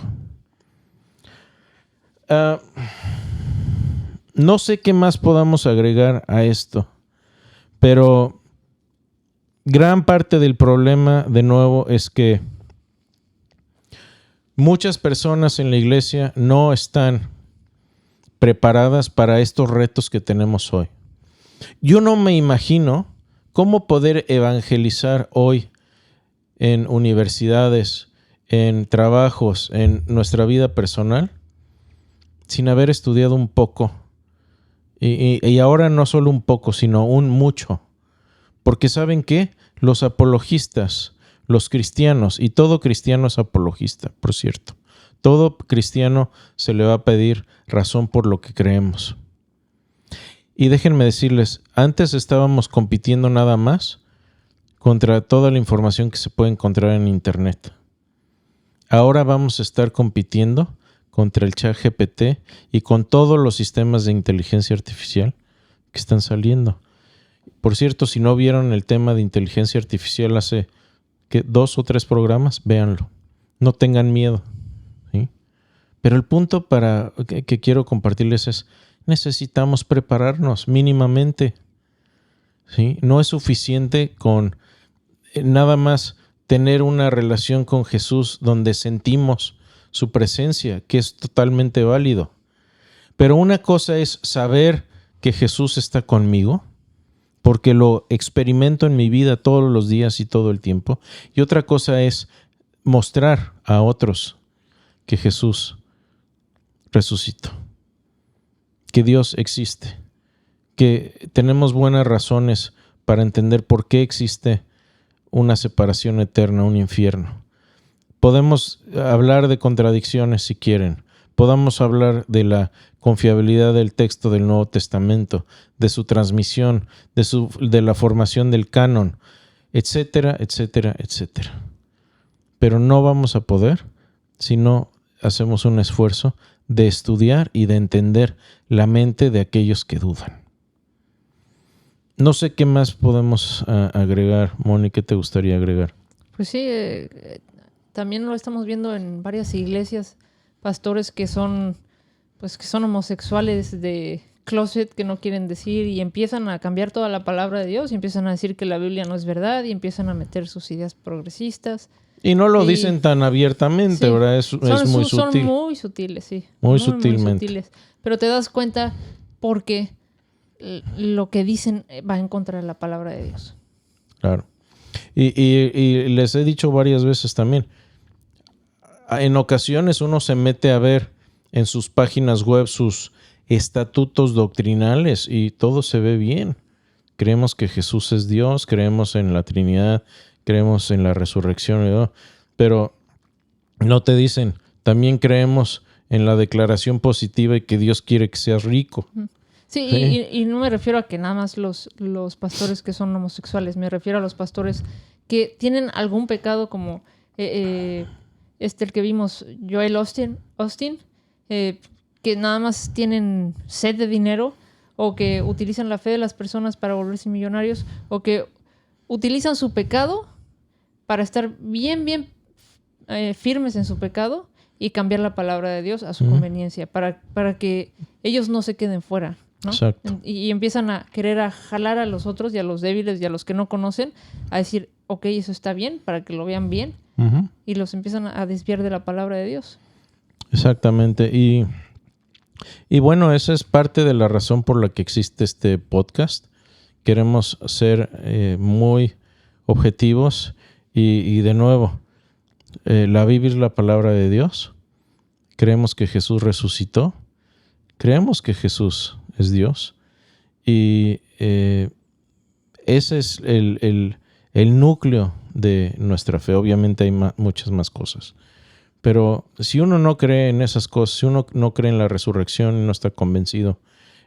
No sé qué más podamos agregar a esto, pero gran parte del problema, de nuevo, es que muchas personas en la iglesia no están preparadas para estos retos que tenemos hoy. Yo no me imagino cómo poder evangelizar hoy en universidades, en trabajos, en nuestra vida personal, sin haber estudiado un poco. Y ahora no solo un poco, sino un mucho. Porque ¿saben qué? Los apologistas, los cristianos, y todo cristiano es apologista, por cierto. Todo cristiano se le va a pedir razón por lo que creemos. Y déjenme decirles, antes estábamos compitiendo nada más contra toda la información que se puede encontrar en internet. Ahora vamos a estar compitiendo contra el ChatGPT y con todos los sistemas de inteligencia artificial que están saliendo. Por cierto, si no vieron el tema de inteligencia artificial hace 2 o 3 programas, véanlo. No tengan miedo. ¿Sí? Pero el punto que quiero compartirles es, necesitamos prepararnos mínimamente. ¿Sí? No es suficiente con nada más tener una relación con Jesús donde sentimos su presencia, que es totalmente válido. Pero una cosa es saber que Jesús está conmigo, porque lo experimento en mi vida todos los días y todo el tiempo. Y otra cosa es mostrar a otros que Jesús resucitó, que Dios existe, que tenemos buenas razones para entender por qué existe una separación eterna, un infierno. Podemos hablar de contradicciones si quieren. Podamos hablar de la confiabilidad del texto del Nuevo Testamento, de su transmisión, de la formación del canon, etcétera, etcétera, etcétera. Pero no vamos a poder si no hacemos un esfuerzo de estudiar y de entender la mente de aquellos que dudan. No sé qué más podemos agregar. Moni, ¿qué te gustaría agregar? Pues sí, también lo estamos viendo en varias iglesias, pastores que son homosexuales de closet, que no quieren decir, y empiezan a cambiar toda la palabra de Dios y empiezan a decir que la Biblia no es verdad y empiezan a meter sus ideas progresistas. Y no lo dicen tan abiertamente, sí, ¿verdad? Es muy sutil. Son muy sutiles, sí. Muy sutilmente. Muy sutiles. Pero te das cuenta porque lo que dicen va en contra de la palabra de Dios. Claro. Y les he dicho varias veces también, en ocasiones uno se mete a ver en sus páginas web sus estatutos doctrinales y todo se ve bien. Creemos que Jesús es Dios, creemos en la Trinidad, creemos en la resurrección, ¿no? Pero no te dicen, también creemos en la declaración positiva y que Dios quiere que seas rico. Sí, y no me refiero a que nada más los pastores que son homosexuales, me refiero a los pastores que tienen algún pecado como el que vimos, Joel Austin, que nada más tienen sed de dinero, o que utilizan la fe de las personas para volverse millonarios, o que utilizan su pecado para estar bien firmes en su pecado y cambiar la palabra de Dios a su conveniencia, para que ellos no se queden fuera, ¿no? Exacto. Y empiezan a querer a jalar a los otros y a los débiles y a los que no conocen a decir, ok, eso está bien, para que lo vean bien, y los empiezan a desviar de la palabra de Dios. Exactamente. Y bueno, esa es parte de la razón por la que existe este podcast. Queremos ser muy objetivos y de nuevo, la Biblia es la palabra de Dios. Creemos que Jesús resucitó. Creemos que Jesús es Dios. Y ese es el núcleo de nuestra fe. Obviamente hay muchas más cosas. Pero si uno no cree en esas cosas, si uno no cree en la resurrección y no está convencido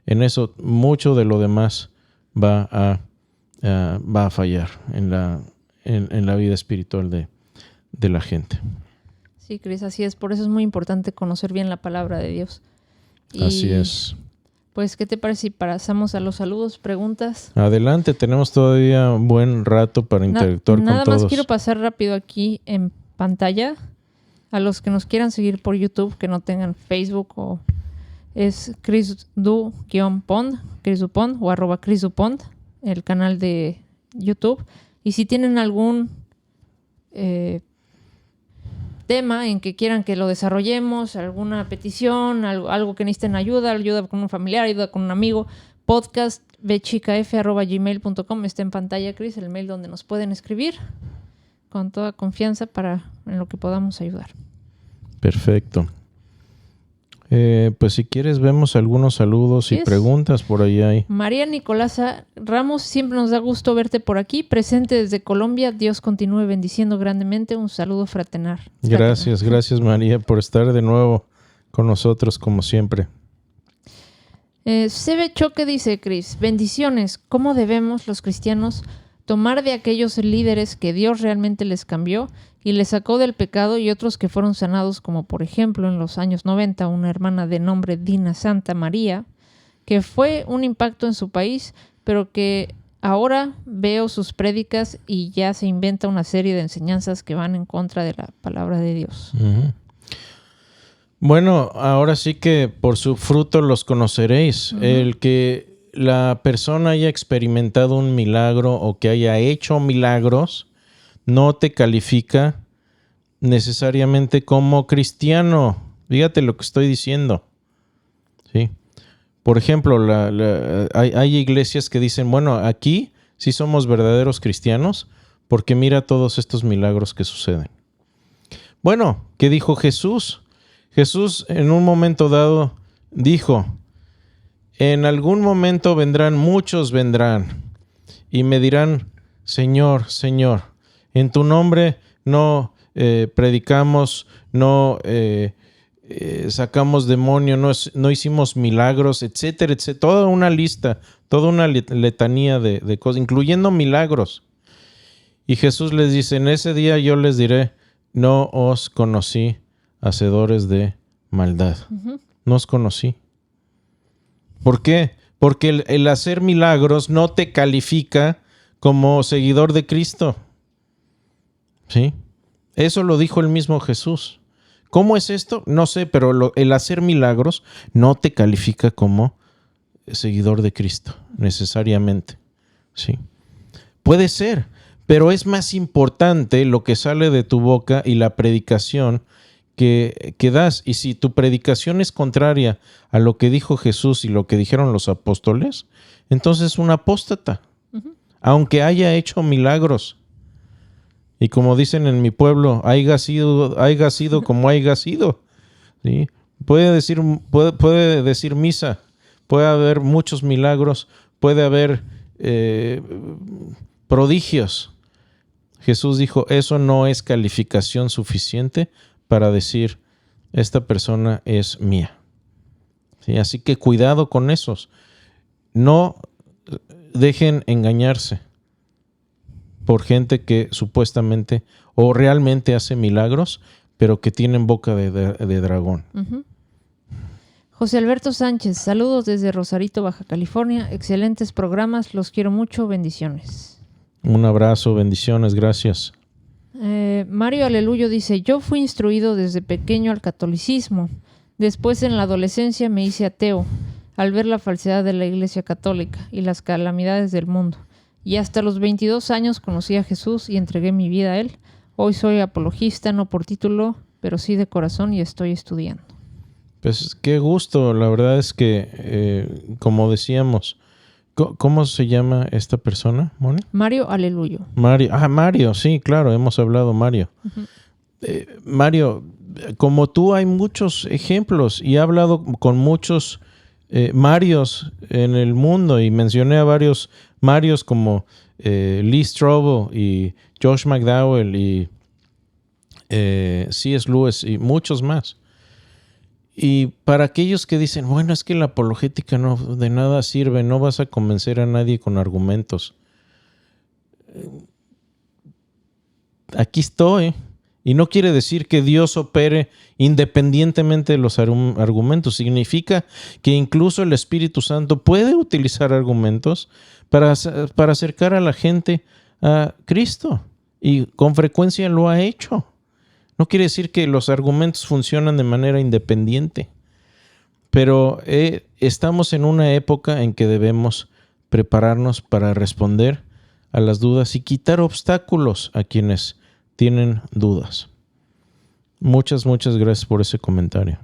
en eso, mucho de lo demás va a fallar en la vida espiritual de la gente. Sí, Cris, así es. Por eso es muy importante conocer bien la palabra de Dios. Así es. Pues, ¿qué te parece si pasamos a los saludos, preguntas? Adelante, tenemos todavía un buen rato para interactuar con todos. Nada más quiero pasar rápido aquí en pantalla. A los que nos quieran seguir por YouTube, que no tengan Facebook, o es ChrisDu-Pond, ChrisDuPond o @ChrisDuPond, el canal de YouTube. Y si tienen algún tema en que quieran que lo desarrollemos, alguna petición, algo que necesiten ayuda con un familiar, ayuda con un amigo, podcast bchicaf@gmail.com, está en pantalla, Chris, el mail donde nos pueden escribir con toda confianza en lo que podamos ayudar. Perfecto. Pues si quieres vemos algunos saludos y preguntas por ahí hay. María Nicolasa Ramos, siempre nos da gusto verte por aquí, presente desde Colombia. Dios continúe bendiciendo grandemente. Un saludo fraternal. Gracias María por estar de nuevo con nosotros como siempre. Sebe Choque dice, Cris, bendiciones. ¿Cómo debemos los cristianos tomar de aquellos líderes que Dios realmente les cambió y les sacó del pecado, y otros que fueron sanados, como por ejemplo en los años 90 una hermana de nombre Dina Santa María, que fue un impacto en su país, pero que ahora veo sus prédicas y ya se inventa una serie de enseñanzas que van en contra de la palabra de Dios? Uh-huh. Bueno, ahora sí que por su fruto los conoceréis. Uh-huh. El que la persona haya experimentado un milagro o que haya hecho milagros no te califica necesariamente como cristiano. Fíjate lo que estoy diciendo. ¿Sí? Por ejemplo, hay iglesias que dicen, bueno, aquí sí somos verdaderos cristianos porque mira todos estos milagros que suceden. Bueno, ¿qué dijo Jesús? Jesús en un momento dado dijo, en algún momento muchos vendrán y me dirán, Señor, Señor, en tu nombre no predicamos, no sacamos demonios, no hicimos milagros, etcétera, etcétera. Toda una lista, toda una letanía de cosas, incluyendo milagros. Y Jesús les dice, en ese día yo les diré, no os conocí, hacedores de maldad. Uh-huh. No os conocí. ¿Por qué? Porque el hacer milagros no te califica como seguidor de Cristo. ¿Sí? Eso lo dijo el mismo Jesús. ¿Cómo es esto? No sé, pero el hacer milagros no te califica como seguidor de Cristo, necesariamente. ¿Sí? Puede ser, pero es más importante lo que sale de tu boca y la predicación que das. Y si tu predicación es contraria a lo que dijo Jesús y lo que dijeron los apóstoles, entonces es un apóstata, uh-huh, aunque haya hecho milagros. Y como dicen en mi pueblo, haiga sido como haiga sido, ¿sí? puede decir misa, puede haber muchos milagros, puede haber prodigios. Jesús dijo, eso no es calificación suficiente para decir, esta persona es mía. ¿Sí? Así que cuidado con esos. No dejen engañarse por gente que supuestamente o realmente hace milagros, pero que tienen boca de dragón. Uh-huh. José Alberto Sánchez, saludos desde Rosarito, Baja California. Excelentes programas, los quiero mucho, bendiciones. Un abrazo, bendiciones, gracias. Mario Aleluyo dice, yo fui instruido desde pequeño al catolicismo. Después en la adolescencia me hice ateo al ver la falsedad de la Iglesia Católica y las calamidades del mundo. Y hasta los 22 años conocí a Jesús y entregué mi vida a Él. Hoy soy apologista, no por título, pero sí de corazón y estoy estudiando. Pues qué gusto, la verdad es que, como decíamos, ¿cómo se llama esta persona, Moni? Mario Aleluyo. Mario, sí, claro, hemos hablado, Mario. Uh-huh. Mario, como tú hay muchos ejemplos y he hablado con muchos Marios en el mundo y mencioné a varios Marios como Lee Strobel y Josh McDowell y C.S. Lewis y muchos más. Y para aquellos que dicen, bueno, es que la apologética no de nada sirve, no vas a convencer a nadie con argumentos. Aquí estoy. Y no quiere decir que Dios opere independientemente de los argumentos. Significa que incluso el Espíritu Santo puede utilizar argumentos para acercar a la gente a Cristo. Y con frecuencia lo ha hecho. No quiere decir que los argumentos funcionan de manera independiente. Pero estamos en una época en que debemos prepararnos para responder a las dudas y quitar obstáculos a quienes tienen dudas. Muchas gracias por ese comentario.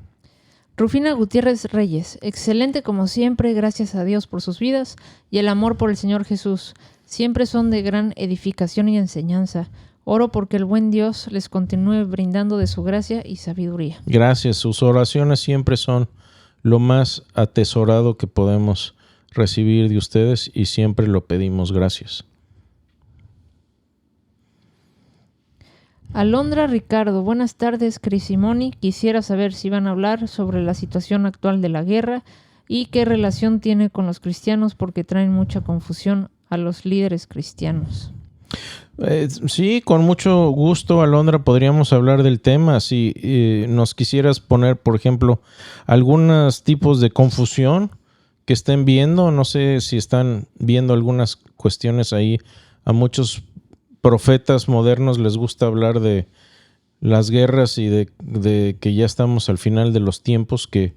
Rufina Gutiérrez Reyes, excelente como siempre, gracias a Dios por sus vidas y el amor por el Señor Jesús. Siempre son de gran edificación y enseñanza. Oro porque el buen Dios les continúe brindando de su gracia y sabiduría. Gracias, sus oraciones siempre son lo más atesorado que podemos recibir de ustedes y siempre lo pedimos. Gracias. Alondra Ricardo, buenas tardes, Cris y Moni. Quisiera saber si van a hablar sobre la situación actual de la guerra y qué relación tiene con los cristianos porque traen mucha confusión a los líderes cristianos. Sí, con mucho gusto, Alondra, podríamos hablar del tema. Si nos quisieras poner, por ejemplo, algunos tipos de confusión que estén viendo, no sé si están viendo algunas cuestiones ahí. A muchos profetas modernos les gusta hablar de las guerras y de que ya estamos al final de los tiempos, que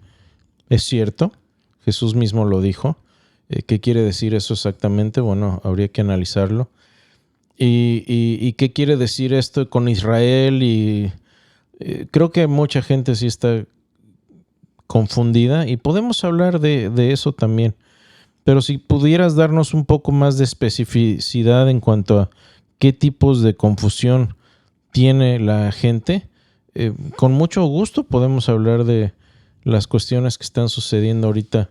es cierto, Jesús mismo lo dijo. ¿Qué quiere decir eso exactamente? Bueno, habría que analizarlo. ¿Y qué quiere decir esto con Israel? Y creo que mucha gente sí está confundida y podemos hablar de eso también. Pero si pudieras darnos un poco más de especificidad en cuanto a qué tipos de confusión tiene la gente, con mucho gusto podemos hablar de las cuestiones que están sucediendo ahorita.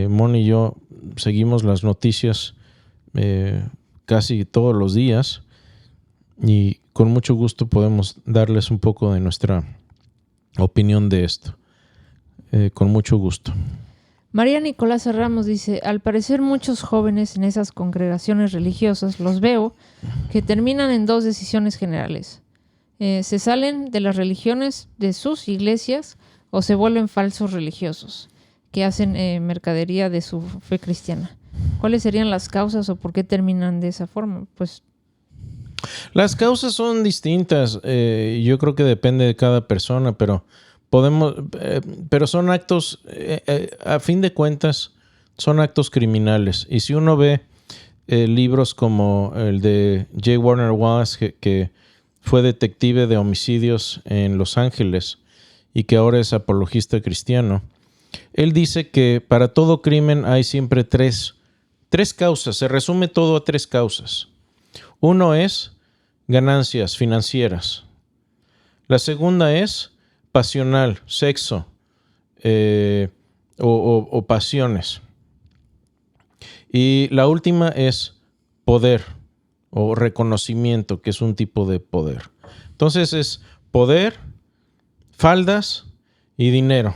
Moni y yo seguimos las noticias casi todos los días y con mucho gusto podemos darles un poco de nuestra opinión de esto. Con mucho gusto. María Nicolás Ramos dice, al parecer muchos jóvenes en esas congregaciones religiosas, los veo, que terminan en dos decisiones generales. Se salen de las religiones de sus iglesias o se vuelven falsos religiosos, que hacen mercadería de su fe cristiana. ¿Cuáles serían las causas o por qué terminan de esa forma? Pues las causas son distintas. Yo creo que depende de cada persona, pero son actos, a fin de cuentas, son actos criminales. Y si uno ve libros como el de J. Warner Wallace, que fue detective de homicidios en Los Ángeles y que ahora es apologista cristiano, él dice que para todo crimen hay siempre tres causas. Se resume todo a tres causas. Uno es ganancias financieras. La segunda es pasional, sexo. o pasiones. Y la última es poder o reconocimiento, que es un tipo de poder. Entonces es poder, faldas y dinero.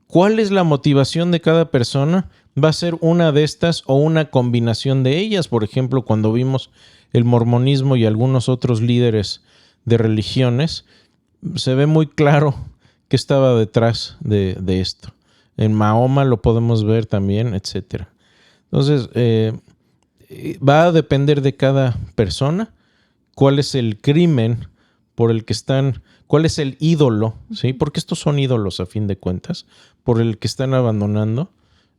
¿Cuál es la motivación de cada persona? Va a ser una de estas o una combinación de ellas. Por ejemplo, cuando vimos el mormonismo y algunos otros líderes de religiones, se ve muy claro qué estaba detrás de esto. En Mahoma lo podemos ver también, etc. Entonces, va a depender de cada persona cuál es el crimen por el que están, cuál es el ídolo, ¿sí? Porque estos son ídolos a fin de cuentas, por el que están abandonando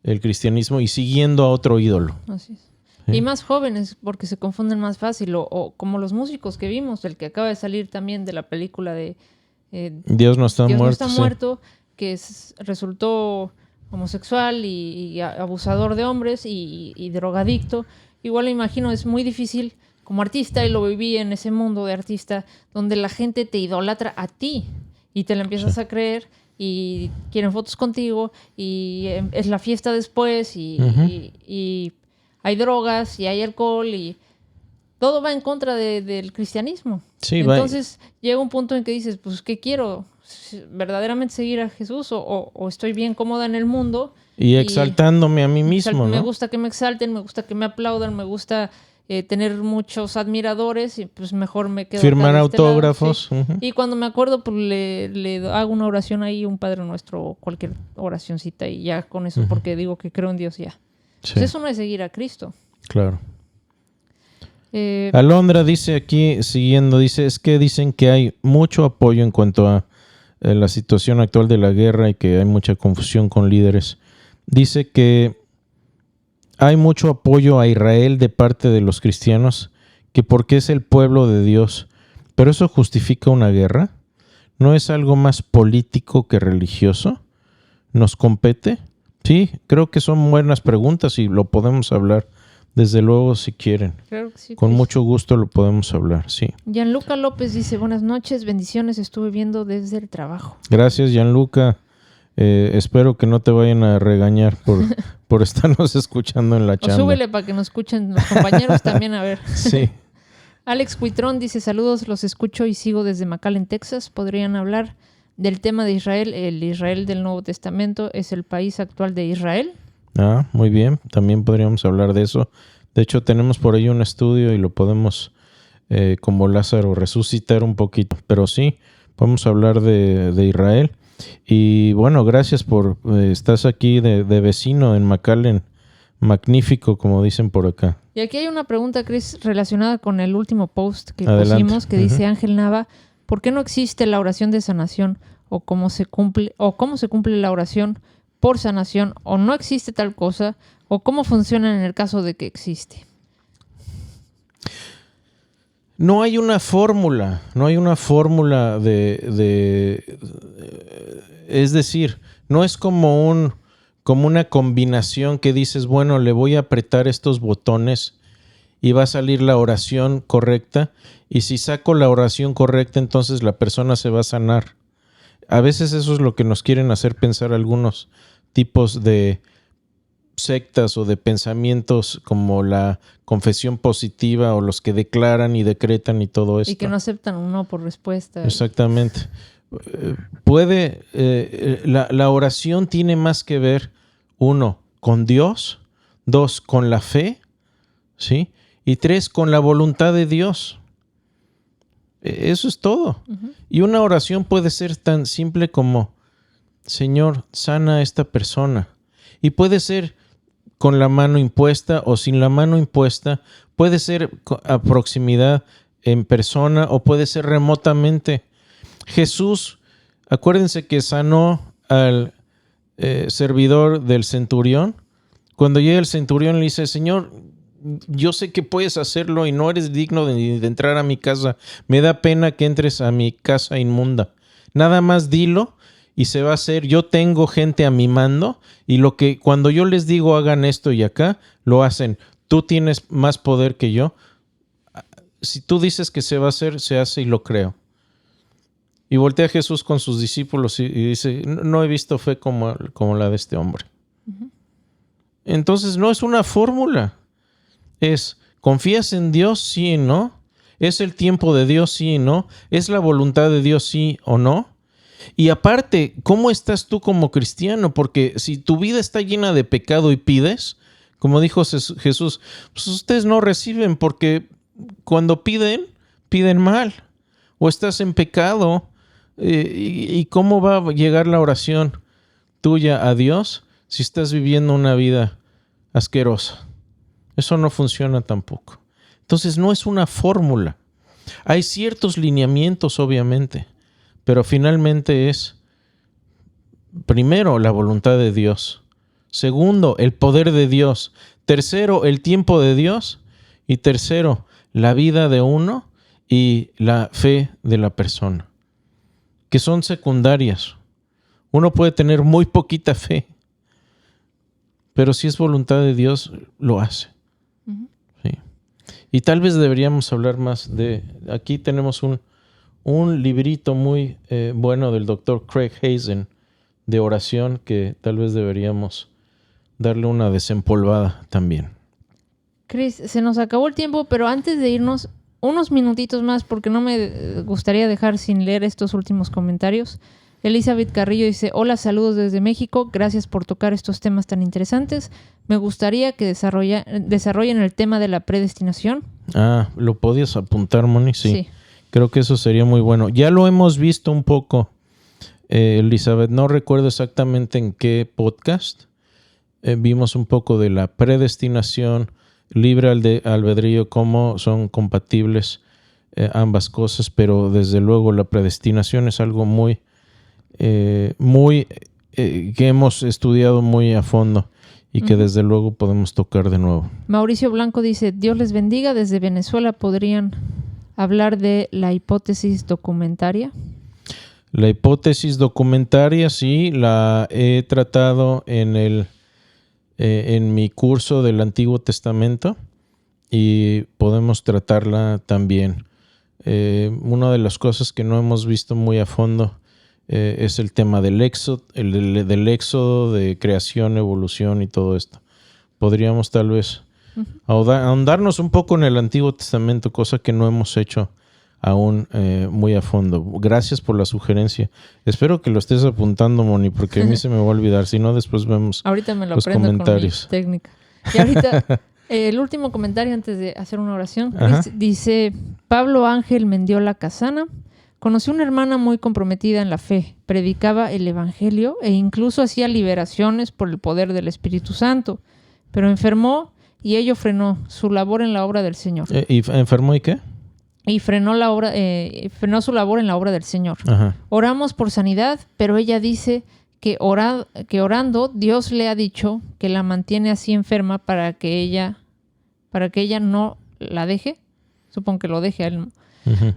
el cristianismo y siguiendo a otro ídolo. Así es. ¿Sí? Y más jóvenes, porque se confunden más fácil, o como los músicos que vimos, el que acaba de salir también de la película de Dios no está muerto. Dios no está muerto, que resultó homosexual y abusador de hombres y drogadicto. Igual me imagino, es muy difícil como artista, y lo viví en ese mundo de artista, donde la gente te idolatra a ti y te la empiezas a creer y quieren fotos contigo y es la fiesta después y hay drogas y hay alcohol y todo va en contra del cristianismo. Sí, entonces llega un punto en que dices, pues, ¿qué quiero? ¿Verdaderamente seguir a Jesús o estoy bien cómoda en el mundo? Y exaltándome a mí mismo, ¿no? Me gusta que me exalten, me gusta que me aplaudan, me gusta tener muchos admiradores y pues mejor me quedo firmar autógrafos. Sí. Y cuando me acuerdo, pues le hago una oración ahí, un Padre Nuestro o cualquier oracioncita y ya con eso, porque digo que creo en Dios ya. Sí. Pues eso no es seguir a Cristo. Claro. Alondra dice aquí, siguiendo, dice, es que dicen que hay mucho apoyo en cuanto a la situación actual de la guerra y que hay mucha confusión con líderes. Dice que hay mucho apoyo a Israel de parte de los cristianos, que porque es el pueblo de Dios. ¿Pero eso justifica una guerra? ¿No es algo más político que religioso? ¿Nos compete? Sí, creo que son buenas preguntas y lo podemos hablar. Desde luego, si quieren. Claro que sí, con mucho gusto lo podemos hablar, sí. Gianluca López dice, buenas noches, bendiciones, estuve viendo desde el trabajo. Gracias, Gianluca. Espero que no te vayan a regañar por estarnos escuchando en la chamba. O súbele para que nos escuchen los compañeros también, a ver. Sí. Alex Cuitrón dice, saludos, los escucho y sigo desde McAllen, Texas. ¿Podrían hablar del tema de Israel? El Israel del Nuevo Testamento es el país actual de Israel. Ah, muy bien. También podríamos hablar de eso. De hecho, tenemos por ahí un estudio y lo podemos, como Lázaro, resucitar un poquito. Pero sí, podemos hablar de Israel. Y bueno, gracias por estás aquí de vecino en McAllen. Magnífico, como dicen por acá. Y aquí hay una pregunta, Chris, relacionada con el último post que pusimos, que dice Ángel Nava, ¿por qué no existe la oración de sanación? ¿O cómo se cumple la oración por sanación? ¿O no existe tal cosa? ¿O cómo funciona en el caso de que existe? No hay una fórmula, es decir, no es como una combinación que dices, bueno, le voy a apretar estos botones y va a salir la oración correcta, y si saco la oración correcta, entonces la persona se va a sanar. A veces eso es lo que nos quieren hacer pensar algunos tipos de sectas o de pensamientos como la confesión positiva o los que declaran y decretan y todo esto. Y que no aceptan un no por respuesta. Exactamente. La oración tiene más que ver, 1, con Dios, 2, con la fe, ¿sí? Y 3, con la voluntad de Dios. Eso es todo. Uh-huh. Y una oración puede ser tan simple como, Señor, sana a esta persona. Y puede ser con la mano impuesta o sin la mano impuesta, puede ser a proximidad en persona o puede ser remotamente. Jesús, acuérdense que sanó al servidor del centurión. Cuando llega el centurión le dice, Señor, yo sé que puedes hacerlo y no eres digno de entrar a mi casa. Me da pena que entres a mi casa inmunda. Nada más dilo y se va a hacer. Yo tengo gente a mi mando y cuando yo les digo hagan esto y acá, lo hacen. Tú tienes más poder que yo. Si tú dices que se va a hacer, se hace y lo creo. Y voltea a Jesús con sus discípulos y dice, no he visto fe como la de este hombre. Entonces no es una fórmula. Es, ¿confías en Dios? Sí y no. ¿Es el tiempo de Dios? Sí y no. ¿Es la voluntad de Dios? Sí o no. Y aparte, ¿cómo estás tú como cristiano? Porque si tu vida está llena de pecado y pides, como dijo Jesús, pues ustedes no reciben porque cuando piden mal. O estás en pecado. ¿Y cómo va a llegar la oración tuya a Dios si estás viviendo una vida asquerosa? Eso no funciona tampoco. Entonces no es una fórmula. Hay ciertos lineamientos, obviamente, pero finalmente es, primero, la voluntad de Dios. Segundo, el poder de Dios. Tercero, el tiempo de Dios. Y tercero, la vida de uno y la fe de la persona, que son secundarias. Uno puede tener muy poquita fe, pero si es voluntad de Dios, lo hace. Sí. Y tal vez deberíamos hablar más de... Aquí tenemos un librito muy bueno del Dr. Craig Hazen de oración que tal vez deberíamos darle una desempolvada también. Chris, se nos acabó el tiempo, pero antes de irnos, unos minutitos más, porque no me gustaría dejar sin leer estos últimos comentarios. Elizabeth Carrillo dice, hola, saludos desde México, gracias por tocar estos temas tan interesantes. Me gustaría que desarrollen el tema de la predestinación. ¿Lo podías apuntar, Moni? Sí. Creo que eso sería muy bueno. Ya lo hemos visto un poco, Elizabeth, no recuerdo exactamente en qué podcast. Vimos un poco de la predestinación, libre albedrío, cómo son compatibles ambas cosas, pero desde luego la predestinación es algo muy que hemos estudiado muy a fondo y que desde luego podemos tocar de nuevo. Mauricio Blanco dice, Dios les bendiga, desde Venezuela podrían hablar de la hipótesis documentaria. La hipótesis documentaria, sí, la he tratado en mi curso del Antiguo Testamento y podemos tratarla también. Una de las cosas que no hemos visto muy a fondo es el tema del éxodo, del éxodo, de creación, evolución y todo esto. Podríamos tal vez ahondarnos un poco en el Antiguo Testamento, cosa que no hemos hecho aún muy a fondo. Gracias por la sugerencia. Espero que lo estés apuntando, Moni, porque a mí se me va a olvidar. Si no, después vemos ahorita me lo los aprendo comentarios. Con mi técnica. Y ahorita, el último comentario antes de hacer una oración. Dice, Pablo Ángel Mendiola Casana. Conocí una hermana muy comprometida en la fe. Predicaba el evangelio e incluso hacía liberaciones por el poder del Espíritu Santo. Pero enfermó y ello frenó su labor en la obra del Señor. ¿Y enfermó y qué? Y frenó su labor en la obra del Señor. Ajá. Oramos por sanidad, pero ella dice que orando Dios le ha dicho que la mantiene así enferma para que ella no la deje. Supongo que lo deje a él.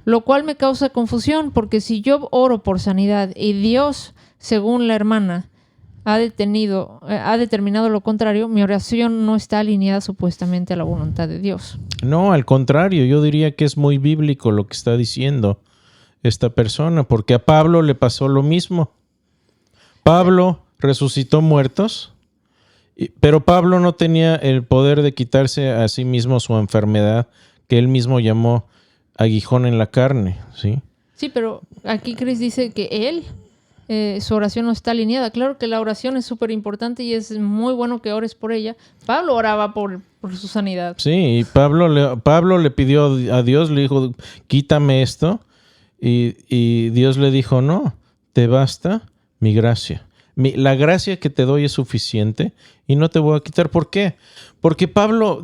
Lo cual me causa confusión, porque si yo oro por sanidad y Dios, según la hermana, ha determinado lo contrario, mi oración no está alineada supuestamente a la voluntad de Dios. No, al contrario, yo diría que es muy bíblico lo que está diciendo esta persona, porque a Pablo le pasó lo mismo. Pablo resucitó muertos, pero Pablo no tenía el poder de quitarse a sí mismo su enfermedad, que él mismo llamó aguijón en la carne, ¿sí? Sí, pero aquí Chris dice que él, su oración no está alineada. Claro que la oración es súper importante y es muy bueno que ores por ella. Pablo oraba por su sanidad. Sí, y Pablo le pidió a Dios, le dijo, quítame esto. Y Dios le dijo, no, te basta mi gracia. La gracia que te doy es suficiente y no te voy a quitar. ¿Por qué? Porque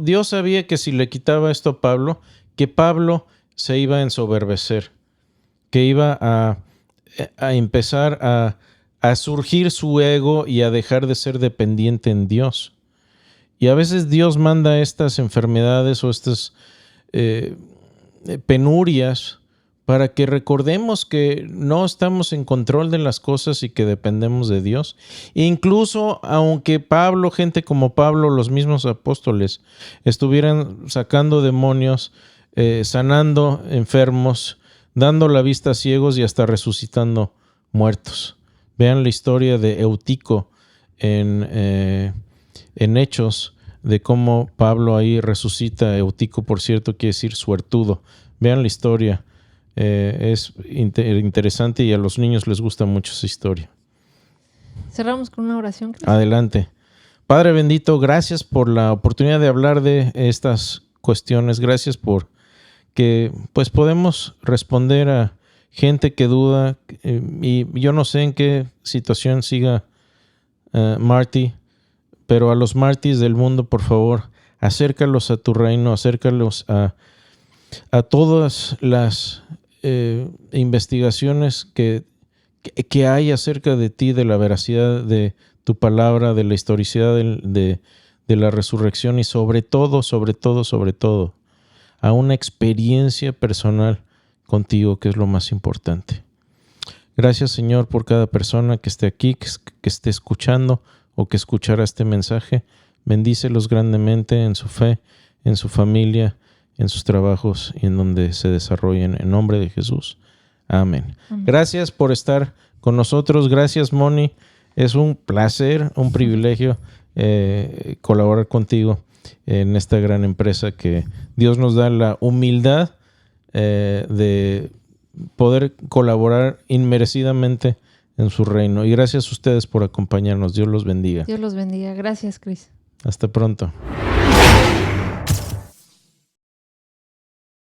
Dios sabía que si le quitaba esto a Pablo, que Pablo se iba a ensoberbecer, que iba a empezar a surgir su ego y a dejar de ser dependiente en Dios. Y a veces Dios manda estas enfermedades o estas penurias para que recordemos que no estamos en control de las cosas y que dependemos de Dios. E incluso aunque gente como Pablo, los mismos apóstoles, estuvieran sacando demonios, sanando enfermos, dando la vista a ciegos y hasta resucitando muertos. Vean la historia de Eutico en Hechos, de cómo Pablo ahí resucita. Eutico, por cierto, quiere decir suertudo. Vean la historia. Es interesante y a los niños les gusta mucho esa historia. Cerramos con una oración. Adelante. Padre bendito, gracias por la oportunidad de hablar de estas cuestiones. Gracias por que pues podemos responder a gente que duda. Y yo no sé en qué situación siga Marty, pero a los Martys del mundo, por favor, acércalos a tu reino, acércalos a todas las investigaciones que hay acerca de ti, de la veracidad de tu palabra, de la historicidad de la resurrección y sobre todo, a una experiencia personal contigo, que es lo más importante. Gracias, Señor, por cada persona que esté aquí, que esté escuchando o que escuchará este mensaje. Bendícelos grandemente en su fe, en su familia, en sus trabajos y en donde se desarrollen. En nombre de Jesús. Amén. Gracias por estar con nosotros. Gracias, Moni. Es un placer, un privilegio colaborar contigo en esta gran empresa que Dios nos da la humildad de poder colaborar inmerecidamente en su reino. Y gracias a ustedes por acompañarnos. Dios los bendiga. Dios los bendiga. Gracias, Chris. Hasta pronto.